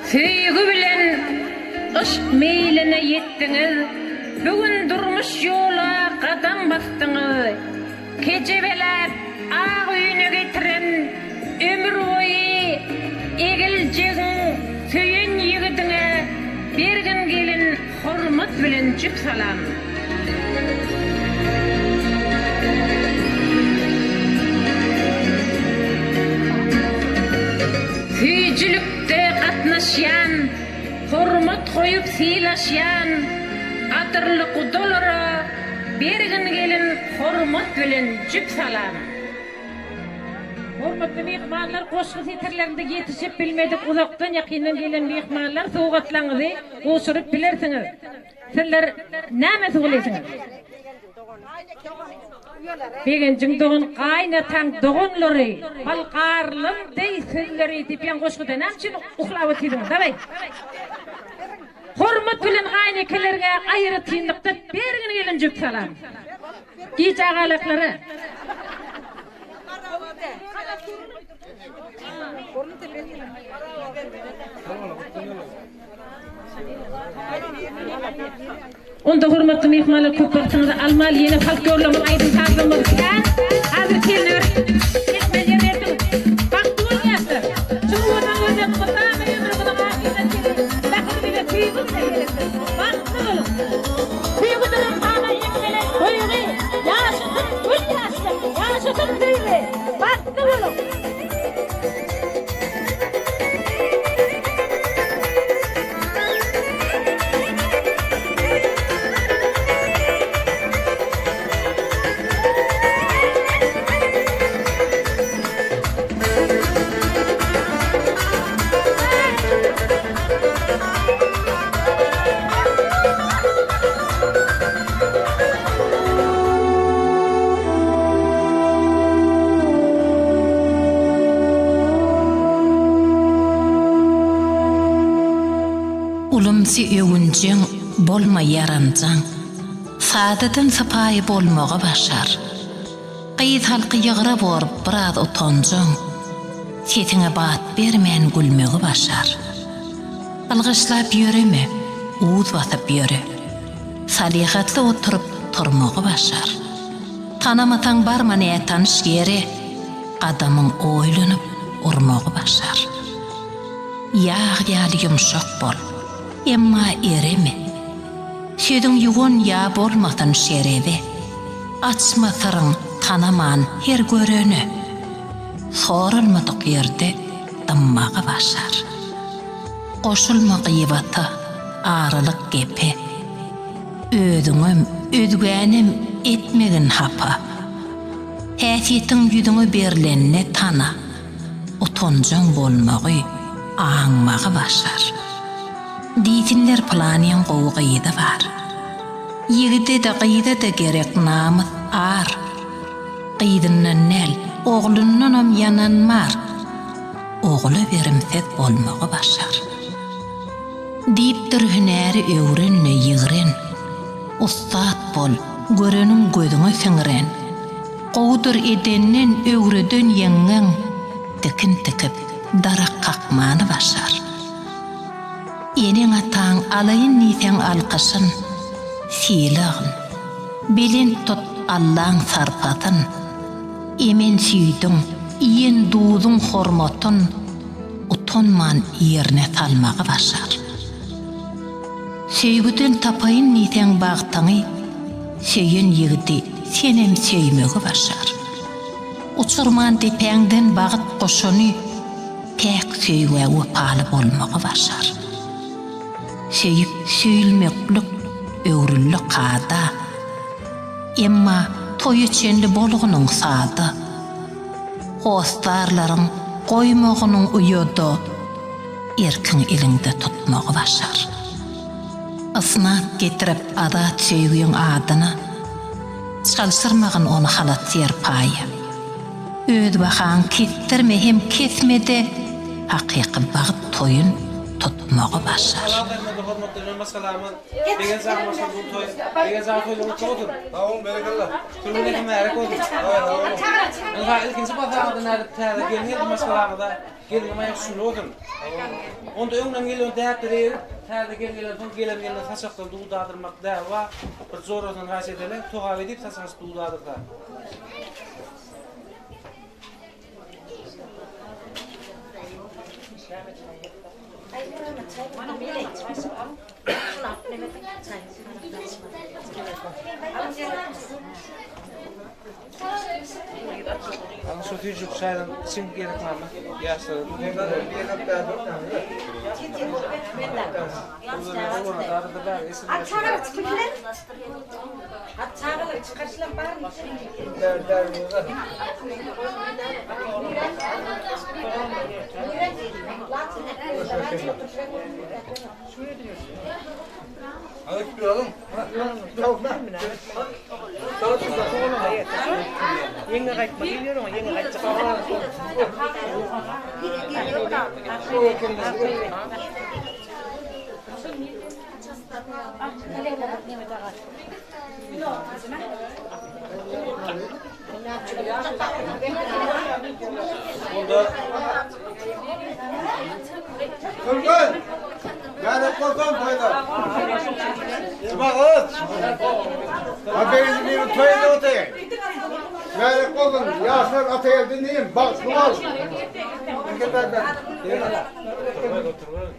Speaker 14: Süygü bilen ışk meyline yettiniz, bugün durmuş yola kadam bastınız, kecebelep ağ üyüne getiren ömür boyu egilceğin söyün yigidine bergin gelin hormat bilen cüp salam. Süycülükte katnaşyan, hormat koyup silaşyan, qadırlı kudolara bergin gelin hormat bilen cüp salam. Hormatly mehmanlar, qoşqı seterlerinde yetişip bilmedik, uzaktan yakinen gelen mehmanlar, soğuqatlaňyzy goşurup bilersiňiz. Sizler näme söýleýsiňiz? Begenjiň doğun gaýnatan doğunlary, balqarlym dey sözleri diýen goşguda näçin uhlap otyryň, dabay. Hormat bilen gaýnekelerge aýry tynlykda bergin gelin jüp salam. Giç agalaklary. Onda hurmatly mehmanlar, köp wagtyňyzy almaly, ýene folklorlamy aýdym taýdymyz. Hazır kelýär. Etmeje berdim. Wagty bolýardy. Şuňdan özüm gydamy ýömürgüne gaýdan kelýär. Bakdy bile tüýbüň segerekdir. Wagty bolup. Tüýgüdürüm hana ýekmele koýgy. Ýaşytyp gül ýaşdy. Ýaşytyp tüýbe. Wagty bolup. Ulumsi öwünjeň bolma yaranjaň. Sadadan sapayı bolmaga başar. Qyýt halky ýygyra borup biraz utanjaň. Setiňe bat bermän gülmegi başar. Algyşlap ýöreme, uwuz basyp ýöre. Salihatly oturup turmagy başar. Tanamataň barma näme tanış ýere, adamyň oýlanyp urmagy başar. Ýaly ýumşak bol, emma ereme. Şeýdiň ýugun ýa bolmadan şerebe. Açma syryň tanaman her göreni. Sorulmadyk ýerde dammagy başar. Goşulma gıybata, aralyk gepe. Ödüňem, ödgänim etmegin hapa. Häsiýetiň ýüdüňe berilenne tana. Utanjaň bolmagy, aňmagy başar. Diýtinler planyň gowgyda bar. Ýigide de gyýda da gerek namyt ar. Gyýdyndan näl, oglundan yananmar. Ogly berimsek bolmagy başar. Diýipdir hünäri öwrenle ýygren. Ustat bol, görenin gözüňe siňiren. Gowdur edenden öwreden ýeňňeň tekin tekip darak kakmany başar. Eniň ataň alaýyn niýsen alkysyn, silagyn. Bilen tut Allah'ın sarpatyn. Emen süýdüň, ýen duýdyň hormatyn utanman ýerine salmagy başar. Söýgüden tapaýyn niýsen bagtyňy, söýen ýigidi senem söýmegi başar. Uçurman depeňden bagyt goşany, pek söýwe wapaly bolmagy başar. Söýüp söýülmeklik öwrüllik kada, emma toýu çenli bolgynyň sady. Hostarlaryň goýmagynyň uýada erkin elinde tutmagy başar. Asnat getirip adat söýgüň adyna çalsyrmagyn onu halat serpaýa. Öd bahan kettirme hem kesmede hakyky bagyt toýun tutmagy başar.
Speaker 8: Begen zaman başa bu toy, begen zaman toyda otur.
Speaker 1: Tamam, berekallah.
Speaker 8: Türlüne merak oldu. Ama ilkinci bazarda nerede tärde gelmedi masalamda. Gelmeye şunu otur. Onda öňden gelen däpleri, tärde gelen saçakdan duýdardyrmak däwa, bir zordan gaşedele, toga edip saçaňy duýdardyrda. Ama şu tüycük çaydan için gerek var mı? Yaşlı.
Speaker 1: Hadi duralım.
Speaker 8: Yenge kayıtma geliyor ama yenge kayıtacak.
Speaker 1: Kırgın! Yani korkan toyda. Bakın! Haberinizi bir toyda otayın. Yani korkun, yaşlar ataya dinleyin. Bak, kumal.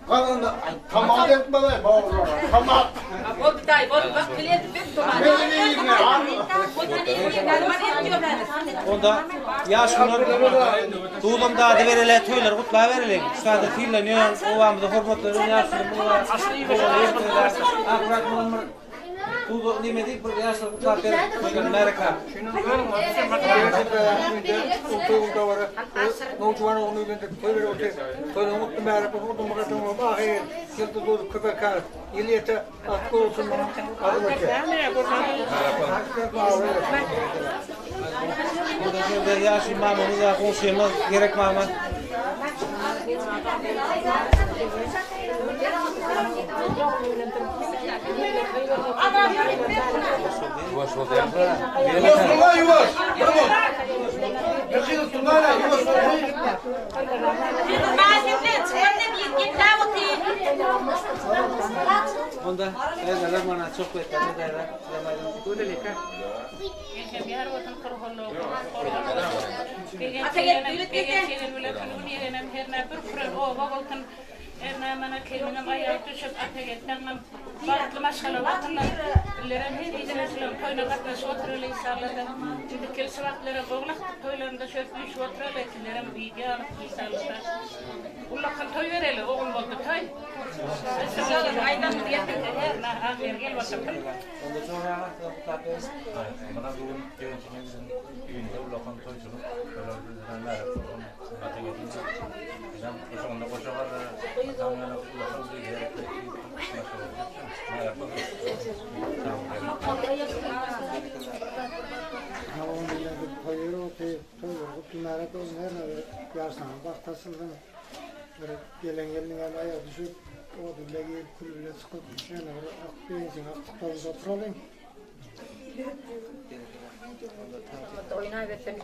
Speaker 1: Kanında, tamam etmeli. Tamam.
Speaker 8: Onda yaşlar tuğlumda adı verilen toylar kutluğa verilen. Şurada fiilleniyor, ovamda hormatların yaşları bunlar. Akırat bunlar. Tuğlu nimedik bir yaşlar kutluğa verilen Amerika. Burada yaşı mamamıza konuşuyamaz gerek mama. Boş oldu ya.
Speaker 1: Yuvaş, yuvaş. Bravo. Yakın tutma la, yuvaş.
Speaker 8: Onda neler bana çok bekledim da böyle leka.
Speaker 10: Biar watan korhollo. Pegen wala kuluni enam herna burfran o wagoltan erna mana kelmena maya tushab ataget tanam bartlı maşala vatanlar leran her izleşlen koyna gatna sotrele isarlada kel savatlara boglak toylarında şöpmüş sotrele leran video isarlada ulla kan toy verele oğul oldu toy sesler aydan diyete herna ager gel vatan
Speaker 8: Onda sonra tapes. Bana bugün yönetimimizin evinde ulakan toycunu böyle düzenler yapalım. Atagetince ben koşuğunda koşuğlar tamamıyla ulakan diyerek ne yapalım?
Speaker 6: Havan bilen koyuyor o günlere de nerede yarsan baktasından böyle gelen ayağa düşüp o dillegi kulübüne çıkıp yani akbiyinsin aktıklarında oturalım.
Speaker 5: Oynayıp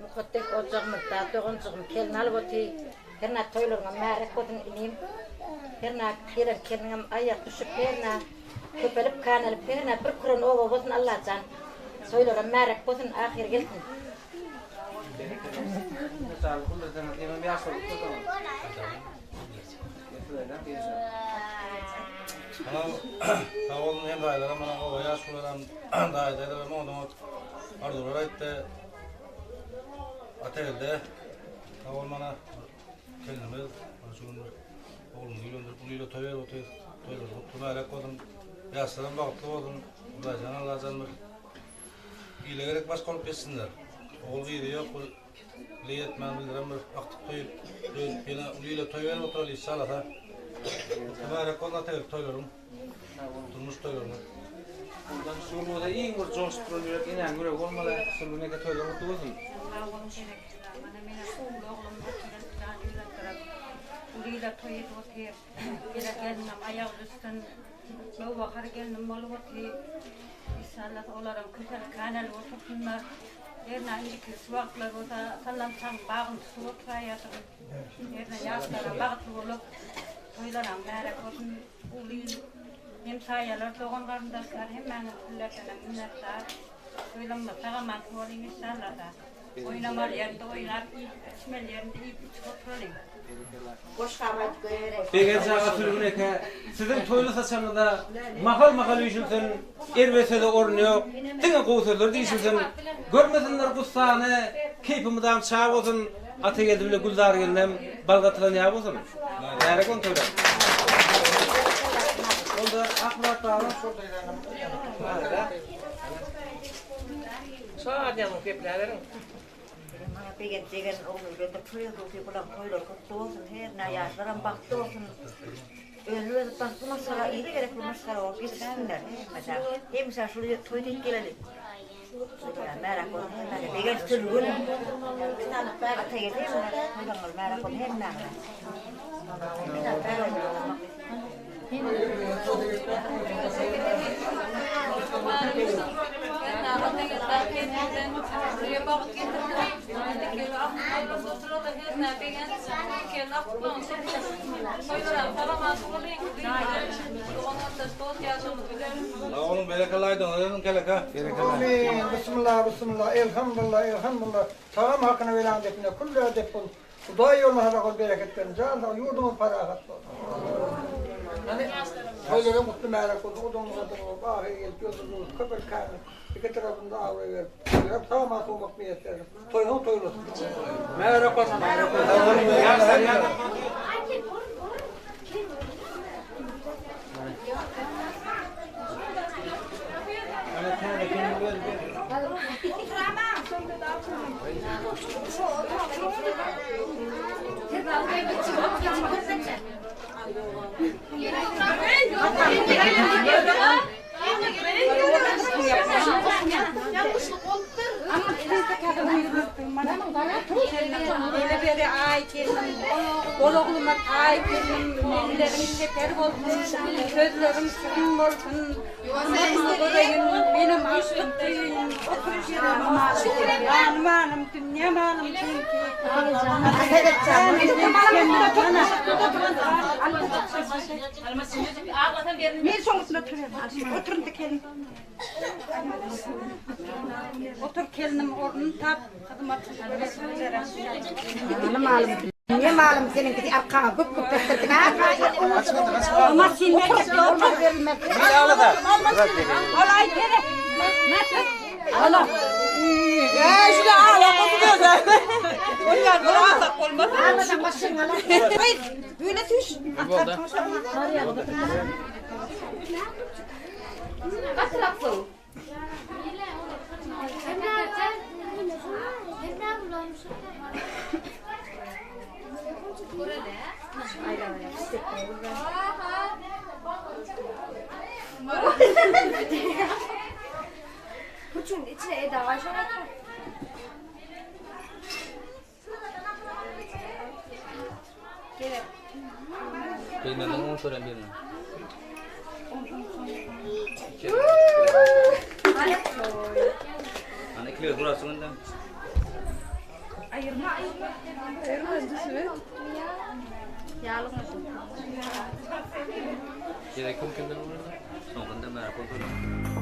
Speaker 5: mukattek ocağımı dağıtığın çıkım kelin alıp otu herna toylarına mərek kodun inim herna kiren kelin ayak düşüp herna köpelip kanalip herna bir kuran ova bodun Allah can toylarına mərek kodun ahir gelsin.
Speaker 8: Mesela kullanılan yemeği bir asıl kullanalım.
Speaker 1: Havanın hem dayılara bana havaya sularım dayılara ve onu ardılar etti. Atelde havan bana kendimiz şunun oğlum yıldır bunuyla toylar otuyor toylar oturmaya kodum yaşlarım bakıtlı oldum ulaşan Allah'tan ile gerek başka olup geçsinler oğul giydi yok liyet ben bildirim bir aktık toyup yine uyuyla toylar oturuyor inşallah ha oturmaya kodum atıyor toylarım durmuş toylarım
Speaker 8: Ondan sonra da iyi bir coşturuyor inen göre olmalı sonra ne kadar öyle mutlu olsun.
Speaker 2: Ulila toyet otir, bira gelnam ayağı üstün, bu bakar gelnam malı otir. İnşallah olarım küçük kanal otursunlar. Yerine ilk sıvaklar oda sallam sang bağın suvat kayatır. Yerine yaşlara bağıtlı olup toylaram merak olsun. Ulil hem sayalar doğan kardeşler hemen kullardan minnettar. Toylamda sağamak olayım inşallah da. Oynamar yerinde oynar, içmel yerinde iyi bir oturalım.
Speaker 8: Peki zaten türüne sizin toylu saçanıda mahal yüzülsün, ervesede ornu yok, tine kovsuzlar değilsin, görmesinler kustağını, keyfimden çağ olsun, ategedi bile güldar gelinem, balgatılan yağ olsun. Nerede kon toylar? Onda akbarat bağlı, şurada
Speaker 5: Sadece o keplerin. Pegen tegen over de toylar ki bulan toylar kutlusun her ne yaşlarım baktırsın. Öyle pas masala iyi gerek masala o gitsinler. Mesela hem mesela şuraya toyda gelelim. Merak olun hemen pegen tülgün. Ata geldi mi? Merak olun hemen.
Speaker 1: Oğlum berekalaydı onun keleka.
Speaker 6: Amin. Bismillah, bismillah. Elhamdülillah, elhamdülillah. Tamam hakkını veren define. Kullu defun. Dua yoluna harakol bereketlerini. Canlı yurdumun parahat olsun. Hani toylara mutlu merak oldu. Odun adını bağır gelip yolunu köpek kanı. İki tarafında avra verip. Hep tamam olmak niyetlerim. Toyun toylasın. Merak olsun. Merak olsun.
Speaker 5: Ele beri ay kelin, oğluma ay kelin, ellerim sefer olsun, sözlerim sürüm olsun, yuvasını koyayım, benim aşkım değil, oturuş yerim, yanım, dünyamanım çünkü. Evet canım, bir sonrasında oturun da kelin. Otur kelinim orunu tap, kadıma
Speaker 4: Niye malum senin kızı arkana güp güp ettirdin ha?
Speaker 5: Ama sen ne
Speaker 4: Olmaz verilmez.
Speaker 8: Bir ağla da.
Speaker 5: Olay gene.
Speaker 4: Allah.
Speaker 5: Şurada ağla kokuyor da. Onlar olmazsa olmaz.
Speaker 4: Ağladan başın ala.
Speaker 5: Hayır, böyle düş.
Speaker 8: Bu oldu.
Speaker 2: Kaç lafın?
Speaker 12: Kuçun içine Eda var şöyle. Gel.
Speaker 8: Benim de onu soran birine. Ana kilo durasın da.
Speaker 12: Ayırma.
Speaker 8: Gerek yok kimden olur? Son kanda merak etme.